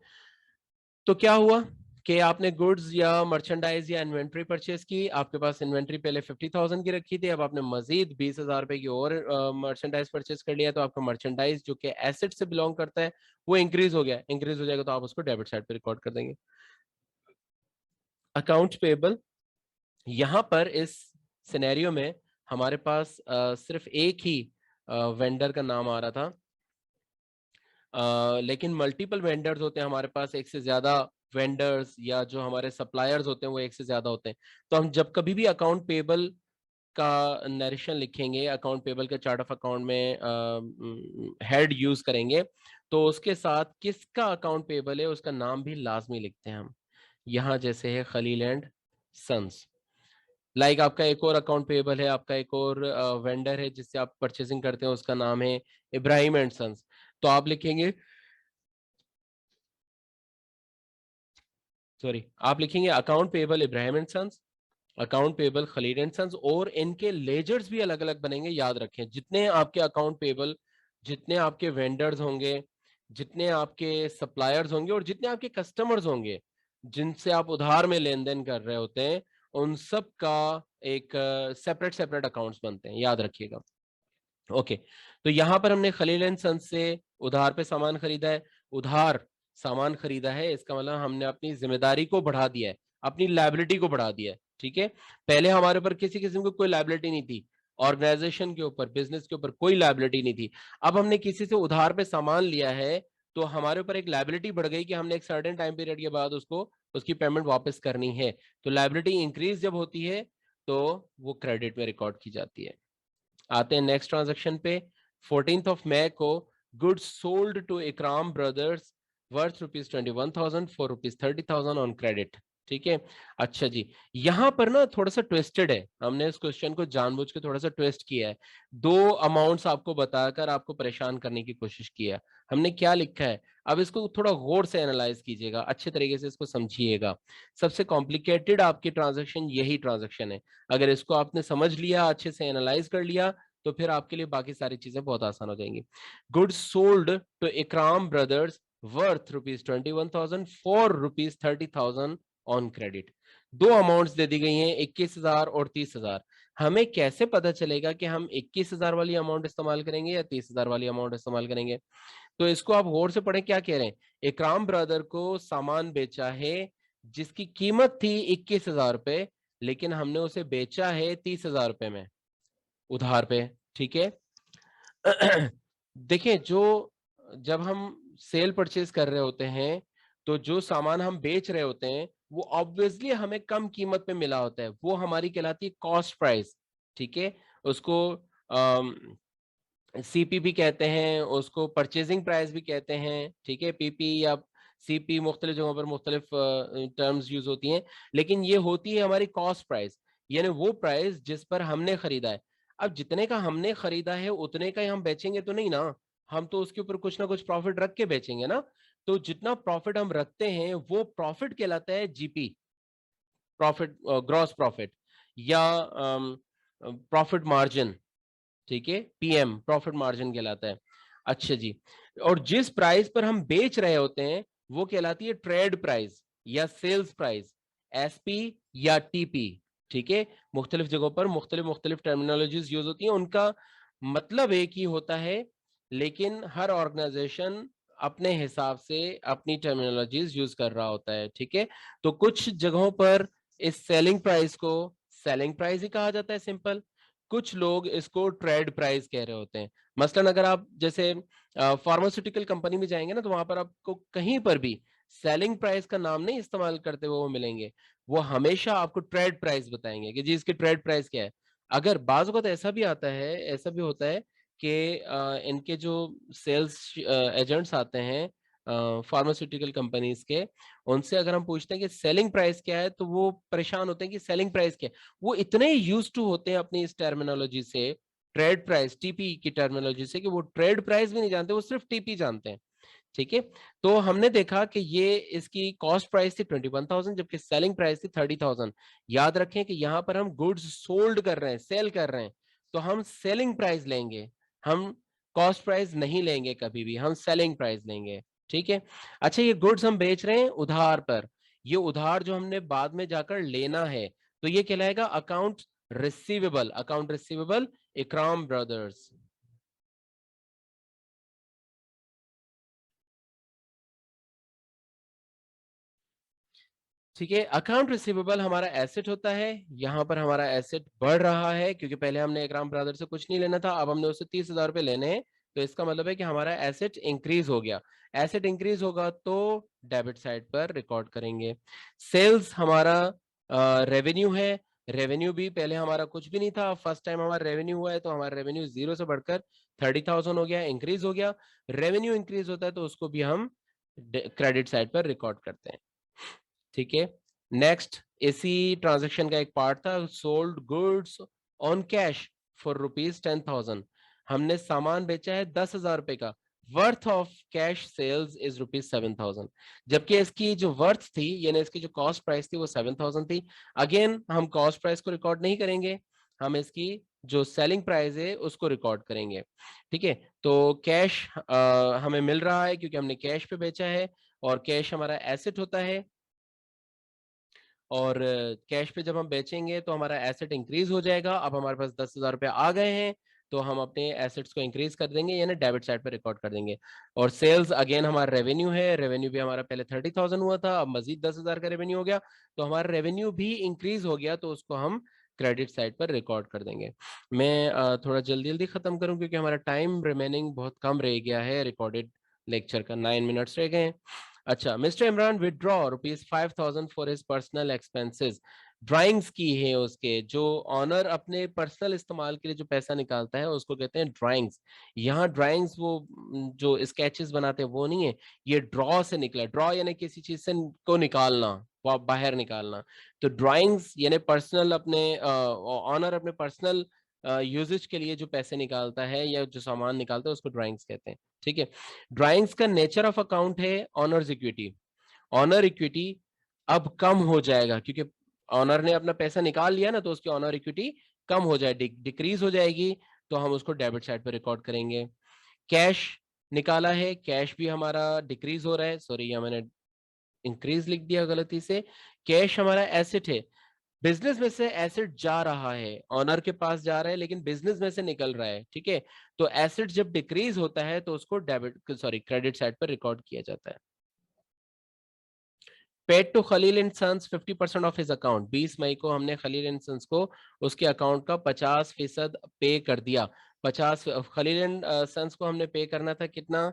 तो क्या हुआ कि आपने गुड्स या मर्चेंडाइज या इन्वेंट्री परचेज की। आपके पास इन्वेंट्री पहले 50,000 की रखी थी, अब आपने मजीद 20,000 रुपए की और मर्चेंडाइज परचेज कर लिया, तो आपका मर्चेंडाइज जो कि एसेट से बिलोंग करता है वो इंक्रीज हो गया। इंक्रीज हो जाएगा तो आप उसको डेबिट साइड पे रिकॉर्ड कर देंगे। अकाउंट पेबल, यहां पर इस सिनेरियो में हमारे पास सिर्फ एक ही वेंडर का नाम आ रहा था, लेकिन मल्टीपल वेंडर्स होते हैं हमारे पास, एक से ज्यादा वेंडर्स या जो हमारे सप्लायर्स होते हैं वो एक से ज्यादा होते हैं। तो हम जब कभी भी अकाउंट पेबल का नरेशन लिखेंगे, अकाउंट पेबल के चार्ट ऑफ अकाउंट में हेड यूज करेंगे, तो उसके साथ किसका अकाउंट पेबल है उसका नाम भी लाजमी लिखते हैं हम। यहाँ जैसे है खलील एंड सन्स, लाइक आपका एक और अकाउंट पेबल है, आपका एक और वेंडर है जिससे आप परचेसिंग करते हैं, उसका नाम है इब्राहिम एंड सन्स। तो आप लिखेंगे, सॉरी, आप लिखेंगे account payable Ibrahim and sons, account payable Khalil and sons, और इनके लेजर्स भी अलग अलग बनेंगे। याद रखें जितने आपके अकाउंट पेबल, जितने आपके वेंडर्स होंगे, जितने आपके सप्लायर्स होंगे और जितने आपके कस्टमर्स होंगे जिनसे आप उधार में लेन देन कर रहे होते हैं, उन सब का एक सेपरेट सेपरेट अकाउंट्स बनते हैं, याद रखिएगा। ओके तो यहां पर हमने खलील एंड सन्स से उधार पे सामान खरीदा है, उधार सामान खरीदा है, इसका मतलब हमने अपनी जिम्मेदारी को बढ़ा दिया है, अपनी लायबिलिटी को बढ़ा दिया है, ठीक है। पहले हमारे ऊपर किसी किस्म की कोई लायबिलिटी नहीं थी, ऑर्गेनाइजेशन के ऊपर, बिजनेस के ऊपर कोई लायबिलिटी नहीं थी। अब हमने किसी से उधार पे सामान लिया है तो हमारे ऊपर एक लायबिलिटी बढ़ गई कि हमने एक सर्टेन टाइम पीरियड के बाद उसको उसकी पेमेंट वापस करनी है। तो लायबिलिटी इंक्रीज जब होती है तो वो क्रेडिट में रिकॉर्ड की जाती है। आते हैं नेक्स्ट ट्रांजैक्शन पे। 14th ऑफ मई को goods sold to Ikram brothers worth ₹21,000 for ₹30,000 on credit, ठीक है। अच्छा जी, यहां पर ना थोड़ा सा ट्विस्टेड है, हमने इस क्वेश्चन को जानबूझ के थोड़ा सा ट्विस्ट किया है। दो अमाउंट्स आपको बताकर आपको परेशान करने की कोशिश की है। हमने क्या लिखा है, अब इसको थोड़ा गौर से एनालाइज कीजिएगा, अच्छे तरीके से इसको समझिएगा। सबसे कॉम्प्लिकेटेड आपकी ट्रांजैक्शन यही ट्रांजैक्शन है। अगर इसको आपने समझ लिया, अच्छे से एनालाइज कर लिया, तो फिर आपके लिए बाकी सारी चीजें बहुत आसान हो जाएंगी। Goods sold to Ikram brothers worth ₹21,000 for ₹30,000 on credit. दो अमाउंट्स दे दी गई हैं, 21,000 और 30,000। हमें कैसे पता चलेगा कि हम 21,000 वाली अमाउंट इस्तेमाल करेंगे या 30,000 वाली अमाउंट इस्तेमाल करेंगे? तो इसको आप गौर से पढ़ें, क्या कह रहे हैं। इकराम ब्रदर को सामान बेचा है जिसकी कीमत थी 21,000 रुपए, लेकिन हमने उसे बेचा है 30,000 रुपए में उधार पे, ठीक है। देखिए, जो जब हम सेल परचेज कर रहे होते हैं तो जो सामान हम बेच रहे होते हैं वो ऑब्वियसली हमें कम कीमत पे मिला होता है, वो हमारी कहलाती है कॉस्ट प्राइस, ठीक है। उसको सीपी भी कहते हैं, उसको परचेजिंग प्राइस भी कहते हैं, ठीक है। पीपी या सीपी मुख्तलिफ जगहों पर मुख्तलिफ टर्म्स यूज होती हैं, लेकिन ये होती है हमारी कॉस्ट प्राइस, यानी वो प्राइस जिस पर हमने खरीदा है। अब जितने का हमने खरीदा है उतने का ही हम बेचेंगे तो नहीं ना, हम तो उसके ऊपर कुछ ना कुछ प्रॉफिट रख के बेचेंगे ना। तो जितना प्रॉफिट हम रखते हैं वो प्रॉफिट कहलाता है जीपी, प्रॉफिट, ग्रॉस प्रॉफिट, या प्रॉफिट मार्जिन, ठीक है, पीएम, प्रॉफिट मार्जिन कहलाता है। अच्छा जी, और जिस प्राइस पर हम बेच रहे होते हैं वो कहलाती है ट्रेड प्राइस या सेल्स प्राइस। एसपी या टीपी, ठीक है। मुख्तलिफ जगहों पर मुख्तलिफ टर्मिनोलॉजीज यूज होती हैं, उनका मतलब एक ही होता है, लेकिन हर ऑर्गेनाइजेशन अपने हिसाब से अपनी टर्मिनोलॉजीज यूज कर रहा होता है, ठीक है। तो कुछ जगहों पर इस सेलिंग प्राइस को सेलिंग प्राइस ही कहा जाता है, सिंपल। कुछ लोग इसको ट्रेड प्राइस कह रहे होते हैं। मसलन अगर आप जैसे फार्मास्यूटिकल कंपनी में जाएंगे ना, तो वहां पर आपको कहीं पर भी सेलिंग प्राइस का नाम नहीं इस्तेमाल करते हुए वो मिलेंगे। वो हमेशा आपको ट्रेड प्राइस बताएंगे कि जी इसकी ट्रेड प्राइस क्या है। अगर बाज़ वक़्त ऐसा भी आता है, ऐसा भी होता है कि इनके जो सेल्स एजेंट्स आते हैं फार्मास्यूटिकल कंपनीज के, उनसे अगर हम पूछते हैं कि सेलिंग प्राइस क्या है, तो वो परेशान होते हैं कि सेलिंग प्राइस क्या है। वो इतने यूज्ड टू होते हैं अपनी इस टर्मिनोलॉजी से, ट्रेड प्राइस, टीपी की टर्मिनोलॉजी से, कि वो ट्रेड प्राइस भी नहीं जानते, वो सिर्फ टीपी जानते हैं, ठीक है। तो हमने देखा कि ये इसकी कॉस्ट प्राइस थी 21,000, जबकि सेलिंग प्राइस थी 30,000। याद रखें कि यहाँ पर हम गुड्स सोल्ड कर रहे हैं, सेल कर रहे हैं, तो हम सेलिंग प्राइस लेंगे, हम कॉस्ट प्राइस नहीं लेंगे कभी भी, हम सेलिंग प्राइस लेंगे, ठीक है। अच्छा, ये गुड्स हम बेच रहे हैं उधार पर, ये उधार जो हमने बाद में जाकर लेना है, तो ये कहलाएगा अकाउंट रिसीवेबल। अकाउंट रिसीवेबल, इकराम ब्रदर्स। ठीक है, अकाउंट रिसीवेबल हमारा एसेट होता है। यहाँ पर हमारा एसेट बढ़ रहा है क्योंकि पहले हमने इकराम ब्रदर से कुछ नहीं लेना था, अब हमने उससे 30,000 रुपए लेने हैं, तो इसका मतलब है कि हमारा एसेट इंक्रीज हो गया। एसेट इंक्रीज होगा तो डेबिट साइड पर रिकॉर्ड करेंगे। सेल्स हमारा रेवेन्यू है। रेवेन्यू भी पहले हमारा कुछ भी नहीं था, फर्स्ट टाइम हमारा रेवेन्यू हुआ है, तो हमारा रेवेन्यू 0 से बढ़कर 30,000 हो गया, इंक्रीज हो गया। रेवेन्यू इंक्रीज होता है तो उसको भी हम क्रेडिट साइड पर रिकॉर्ड करते हैं, ठीक है। नेक्स्ट, इसी ट्रांजेक्शन का एक पार्ट था, sold goods on cash for ₹10,000। हमने सामान बेचा है 10,000 रुपए का, worth of cash sales is ₹7,000, जबकि इसकी जो वर्थ थी, यानी इसकी जो कॉस्ट प्राइस थी, वो 7,000 थी। अगेन हम कॉस्ट प्राइस को रिकॉर्ड नहीं करेंगे, हम इसकी जो सेलिंग प्राइस है उसको रिकॉर्ड करेंगे, ठीक है। तो कैश हमें मिल रहा है क्योंकि हमने कैश पे बेचा है, और कैश हमारा एसेट होता है, और कैश पे जब हम बेचेंगे तो हमारा एसेट इंक्रीज हो जाएगा। अब हमारे पास 10,000 रुपए आ गए हैं, तो हम अपने एसेट्स को इंक्रीज कर देंगे, यानी डेबिट साइड पे रिकॉर्ड कर देंगे। और सेल्स अगेन हमारा रेवेन्यू है, रेवेन्यू भी हमारा पहले 30,000 हुआ था, अब मजीद 10,000 का रेवेन्यू हो गया, तो हमारा रेवेन्यू भी इंक्रीज हो गया, तो उसको हम क्रेडिट साइड पर रिकॉर्ड कर देंगे। मैं थोड़ा जल्दी जल्दी खत्म करूं क्योंकि हमारा टाइम रिमेनिंग बहुत कम रह गया है, रिकॉर्डेड लेक्चर का 9 मिनट्स रह गए हैं। अच्छा, mister Imran withdraw ₹5,000 for his personal expenses. Drawings की है उसके, जो ऑनर अपने पर्सनल इस्तेमाल के लिए जो पैसा निकालता है उसको कहते हैं ड्राइंग्स। यहाँ ड्राइंग्स वो जो स्केचेस बनाते हैं वो नहीं है, ये ड्रॉ से निकला। ड्रॉ यानी किसी चीज से को निकालना, बाहर निकालना। तो ड्राइंग्स यानी पर्सनल, अपने ऑनर अपने पर्सनल यूजेज के लिए जो पैसे निकालता है या जो सामान निकालता है उसको ड्राइंग्स कहते हैं, ठीक है। ड्राइंग्स का नेचर ऑफ अकाउंट है ऑनर्स इक्विटी। ऑनर इक्विटी अब कम हो जाएगा क्योंकि ऑनर ने अपना पैसा निकाल लिया ना, तो उसकी ऑनर इक्विटी कम हो जाए, डिक्रीज हो जाएगी, तो हम उसको डेबिट साइड पे रिकॉर्ड करेंगे। कैश निकाला है, कैश भी हमारा डिक्रीज हो रहा है, सॉरी यहाँ मैंने इंक्रीज लिख दिया गलती से। कैश हमारा एसेट है, बिजनेस में से एसेट जा रहा है, ऑनर के पास जा रहा है लेकिन बिजनेस में से निकल रहा है, ठीक है। तो एसेट जब डिक्रीज होता है तो उसको डेबिट सॉरी क्रेडिट साइड पर रिकॉर्ड किया जाता है। Paid to Khalil and sons 50% of his account. 20 मई को हमने खलील एंड सन्स को उसके अकाउंट का 50% पे कर दिया। 50 खलील एंड सन्स को हमने पे करना था कितना,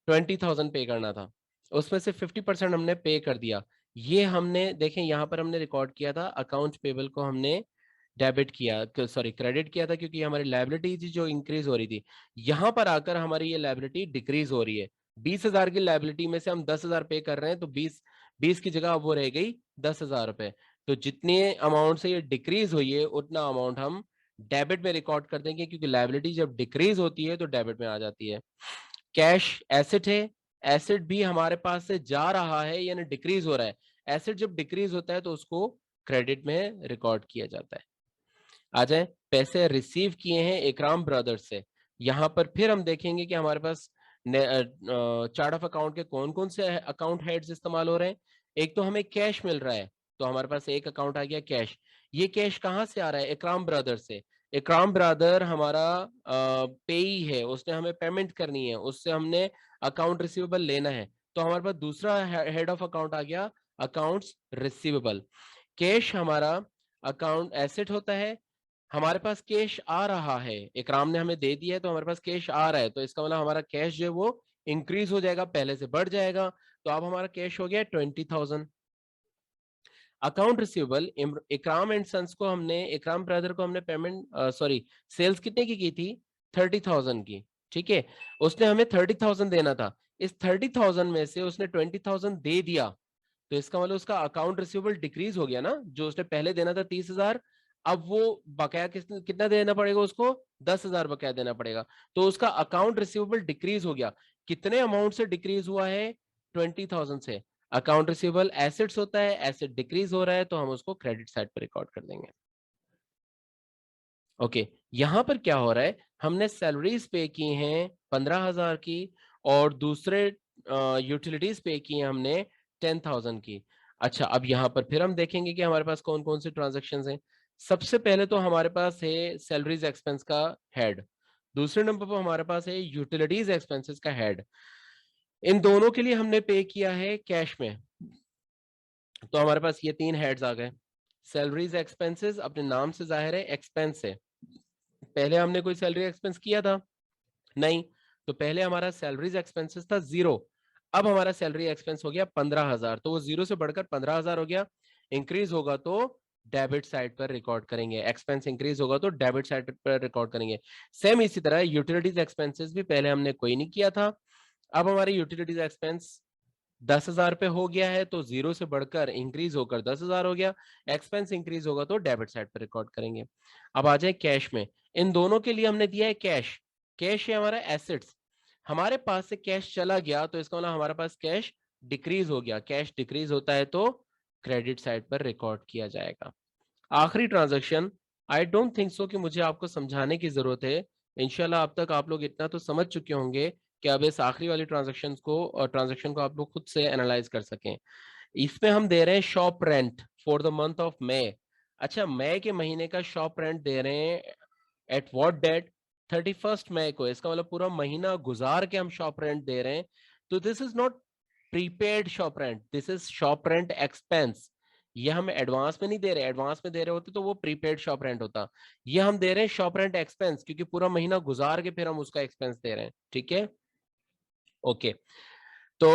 20,000 पे करना था, उसमें से 50% हमने पे कर दिया। ये हमने देखें यहाँ पर हमने रिकॉर्ड किया था, अकाउंट पेबल को हमने डेबिट किया, सॉरी क्रेडिट किया था, क्योंकि हमारी लाइबिलिटी थी जो इंक्रीज हो रही थी। यहाँ पर आकर हमारी ये लाइबिलिटी डिक्रीज हो रही है। 20,000 की लाइबिलिटी में से हम 10,000 पे कर रहे हैं, तो 20 की जगह अब वो रह गई 10,000 रुपए। तो जितने अमाउंट से ये डिक्रीज हुई है उतना अमाउंट हम डेबिट में रिकॉर्ड कर देंगे, क्योंकि लाइबिलिटी जब डिक्रीज होती है तो डेबिट में आ जाती है। कैश एसेट है, एसेट भी हमारे पास से जा रहा है यानी डिक्रीज हो रहा है। एसेट जब डिक्रीज होता है तो उसको क्रेडिट में रिकॉर्ड किया जाता है। आ जाए, पैसे रिसीव किए हैं इकराम ब्रदर्स से। यहां पर फिर हम देखेंगे कि हमारे पास चार्ट ऑफ अकाउंट के कौन कौन से अकाउंट हेड्स इस्तेमाल हो रहे हैं। एक तो हमें कैश मिल रहा है, तो हमारे पास एक अकाउंट आ गया कैश। ये कैश कहाँ से आ रहा है? इकराम ब्रदर से। इकराम ब्रदर हमारा पेई है, उसने हमें पेमेंट करनी है, उससे हमने अकाउंट रिसीवेबल लेना है, तो हमारे पास दूसरा हेड ऑफ अकाउंट आ गया, अकाउंट्स रिसीवेबल। कैश हमारा अकाउंट एसेट होता है, हमारे पास कैश आ रहा है, इकराम ने हमें दे दिया है तो हमारे पास कैश आ रहा है, तो इसका मतलब हमारा कैश जो है वो इंक्रीज हो जाएगा, पहले से बढ़ जाएगा। तो अब हमारा कैश हो गया 20,000। Account receivable, Ikram and sons को हमने, इकराम ब्रदर को हमने पेमेंट सॉरी सेल्स कितने की थी? 30,000 की। ठीक है, उसने हमें 30,000 देना था, इस 30,000 में से उसने 20,000 दे दिया, तो इसका मतलब उसका अकाउंट रिसीवेबल डिक्रीज हो गया ना, जो उसने पहले देना था 30,000, अब वो बकाया कितना देना पड़ेगा उसको? 10,000 बकाया देना पड़ेगा, तो उसका अकाउंट रिसीवेबल डिक्रीज हो गया। कितने अमाउंट से डिक्रीज हुआ है? 20,000 से। अकाउंट रिसीवेबल एसेट्स होता है, एसेट डिक्रीज हो रहा है तो हम उसको क्रेडिट साइड पर रिकॉर्ड कर देंगे। ओके, यहां पर क्या हो रहा है, हमने सैलरीज पे की हैं 15,000 की, और दूसरे यूटिलिटीज पे की हैं हमने 10,000 की। अच्छा, अब यहां पर फिर हम देखेंगे कि हमारे पास कौन कौन से ट्रांजेक्शन हैं। सबसे पहले तो हमारे पास है सैलरीज एक्सपेंस का हेड, दूसरे नंबर पर हमारे पास है यूटिलिटीज एक्सपेंसेस का हेड। इन दोनों के लिए हमने पे किया है कैश में, तो हमारे पास ये तीन हेड्स आ गए। सैलरीज एक्सपेंसेस अपने नाम से जाहिर है एक्सपेंस है, पहले हमने कोई सैलरी एक्सपेंस किया था? नहीं, तो पहले हमारा सैलरीज एक्सपेंसेस था 0, अब हमारा सैलरी एक्सपेंस हो गया 15,000, तो वो 0 से बढ़कर 15,000 हो गया। इंक्रीज होगा तो डेबिट साइड पर रिकॉर्ड करेंगे, एक्सपेंस इंक्रीज होगा तो डेबिट साइड पर रिकॉर्ड करेंगे। सेम इसी तरह यूटिलिटीज एक्सपेंसेस भी पहले हमने कोई नहीं किया था, अब हमारे यूटिलिटीज एक्सपेंस 10,000 पे हो गया है, तो 0 से बढ़कर इंक्रीज होकर 10,000 हो गया। एक्सपेंस इंक्रीज होगा तो डेबिट साइड पर रिकॉर्ड करेंगे। अब आ जाए कैश में, इन दोनों के लिए हमने दिया है कैश, कैश है हमारा एसेट्स, हमारे पास से कैश चला गया तो इसका मतलब हमारे पास कैश डिक्रीज हो गया, कैश डिक्रीज होता है तो क्रेडिट साइड पर रिकॉर्ड किया जाएगा। आखिरी transaction, I don't think so कि मुझे आपको समझाने की जरूरत है, इंशाल्लाह अब तक आप लोग इतना तो समझ चुके होंगे कि अब इस आखिरी वाली ट्रांजैक्शन को आप लोग खुद से एनालाइज कर सकें। इसमें हम दे रहे हैं shop rent for the month of May. अच्छा, मई के महीने का शॉप रेंट दे रहे हैं एट व्हाट डेट? 31 मई को, इसका मतलब पूरा महीना गुजार के हम शॉप रेंट दे रहे हैं, तो this is not prepaid shop rent, this is shop rent expense. ये हम एडवांस में नहीं दे रहे, एडवांस में दे रहे होते तो वो प्रीपेड शॉप रेंट होता, ये हम दे रहे हैं शॉप रेंट एक्सपेंस, क्योंकि पूरा महीना गुजार के फिर हम उसका एक्सपेंस दे रहे हैं। ठीक है, ओके। तो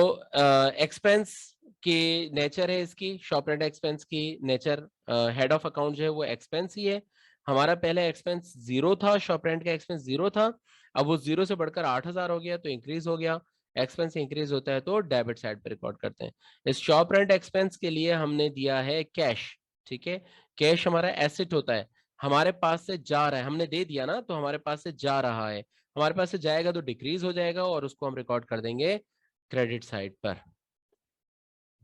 एक्सपेंस की नेचर है इसकी, शॉप रेंट एक्सपेंस की नेचर, हेड ऑफ अकाउंट जो है वो एक्सपेंस ही है। हमारा पहले एक्सपेंस 0 था, शॉप रेंट का एक्सपेंस 0 था, अब वो 0 से बढ़कर 8,000 हो गया तो इंक्रीज हो गया, एक्सपेंस इंक्रीज होता है तो डेबिट साइड पे रिकॉर्ड करते हैं। इस शॉप रेंट एक्सपेंस के लिए हमने दिया है कैश। ठीक है, कैश हमारा एसेट होता है, हमारे पास से जा रहा है, हमने दे दिया ना तो हमारे पास से जा रहा है, हमारे पास से जाएगा तो डिक्रीज हो जाएगा और उसको हम रिकॉर्ड कर देंगे क्रेडिट साइड पर।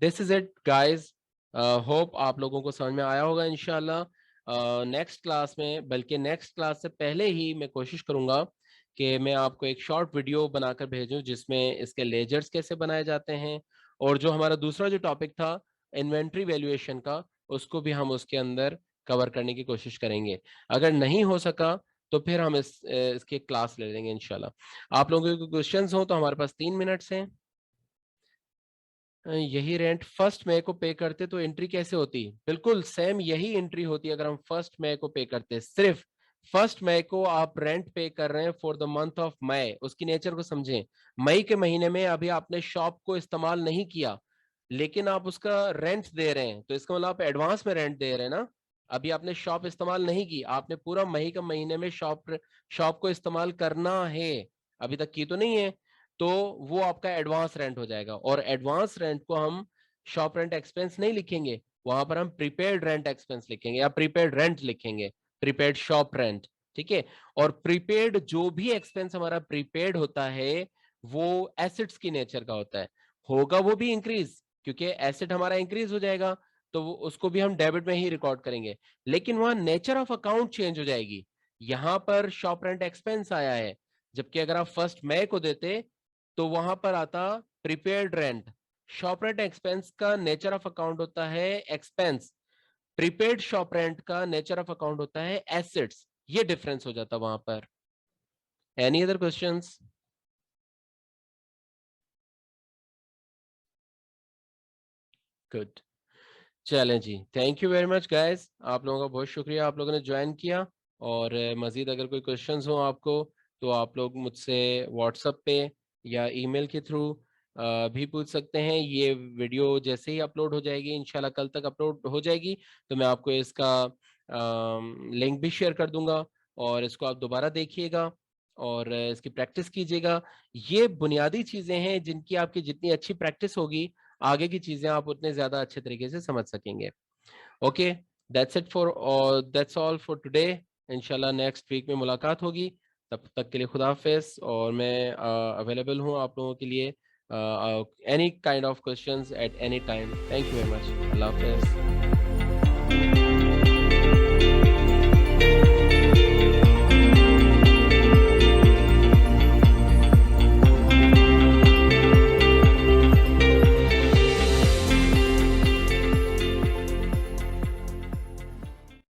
This is it guys, hope आप लोगों को समझ में आया होगा इंशाल्लाह। नेक्स्ट क्लास में, बल्कि नेक्स्ट क्लास से पहले ही मैं कोशिश करूंगा कि मैं आपको एक शॉर्ट वीडियो बनाकर भेजूं जिसमें इसके लेजर्स कैसे बनाए जाते हैं, और जो हमारा दूसरा जो टॉपिक था इन्वेंट्री वैल्यूएशन का, उसको भी हम उसके अंदर कवर करने की कोशिश करेंगे। अगर नहीं हो सका तो फिर हम इसके क्लास ले लेंगे इंशाल्लाह। आप लोगों के क्वेश्चंस हो तो हमारे पास 3 मिनट्स हैं। यही रेंट 1 मई को पे करते तो एंट्री कैसे होती? बिल्कुल सेम यही एंट्री होती अगर हम 1 मई को पे करते, सिर्फ 1 मई को आप रेंट पे कर रहे हैं for the month of May, उसकी नेचर को समझें। मई के महीने में अभी आपने शॉप को इस्तेमाल नहीं किया, लेकिन आप उसका रेंट दे रहे हैं, तो इसका मतलब आप एडवांस में रेंट दे रहे हैं ना। अभी आपने शॉप इस्तेमाल नहीं की, आपने पूरा मई का महीने में शॉप को इस्तेमाल करना है, अभी तक की तो नहीं है, तो वो आपका एडवांस रेंट हो जाएगा। और एडवांस रेंट को हम शॉप रेंट एक्सपेंस नहीं लिखेंगे, वहां पर हम प्रीपेड रेंट एक्सपेंस लिखेंगे या प्रीपेड रेंट लिखेंगे, प्रीपेड शॉप रेंट। ठीक है, और प्रीपेड जो भी एक्सपेंस हमारा प्रीपेड होता है वो एसेट्स की नेचर का होता है, होगा वो भी इंक्रीज, क्योंकि एसेट हमारा इंक्रीज हो जाएगा तो उसको भी हम डेबिट में ही रिकॉर्ड करेंगे, लेकिन वहां नेचर ऑफ अकाउंट चेंज हो जाएगी। यहां पर शॉप रेंट एक्सपेंस आया है, जबकि अगर आप 1 मई को देते तो वहां पर आता prepaid rent, shop rent expense का नेचर ऑफ अकाउंट होता है एक्सपेंस, प्रीपेड शॉप रेंट का नेचर ऑफ अकाउंट होता है एसेट्स। ये डिफरेंस हो जाता वहां पर। Any other questions? गुड, चलें जी, thank you very much guys, आप लोगों का बहुत शुक्रिया, आप लोगों ने ज्वाइन किया। और मजीद अगर कोई क्वेश्चंस हो आपको तो आप लोग मुझसे व्हाट्सएप पे या ईमेल के थ्रू भी पूछ सकते हैं। ये वीडियो जैसे ही अपलोड हो जाएगी, इंशाल्लाह कल तक अपलोड हो जाएगी, तो मैं आपको इसका लिंक भी शेयर कर दूंगा, और इसको आप दोबारा देखिएगा और इसकी प्रैक्टिस कीजिएगा। ये बुनियादी चीजें हैं जिनकी आपकी जितनी अच्छी प्रैक्टिस होगी, आगे की चीजें आप उतने ज्यादा अच्छे तरीके से समझ सकेंगे। Okay, that's all for today. इंशाल्लाह नेक्स्ट वीक में मुलाकात होगी, तब तक के लिए खुदा हाफिज। और मैं अवेलेबल हूँ आप लोगों के लिए any kind of questions at any time. Thank you very much, Allah Hafiz.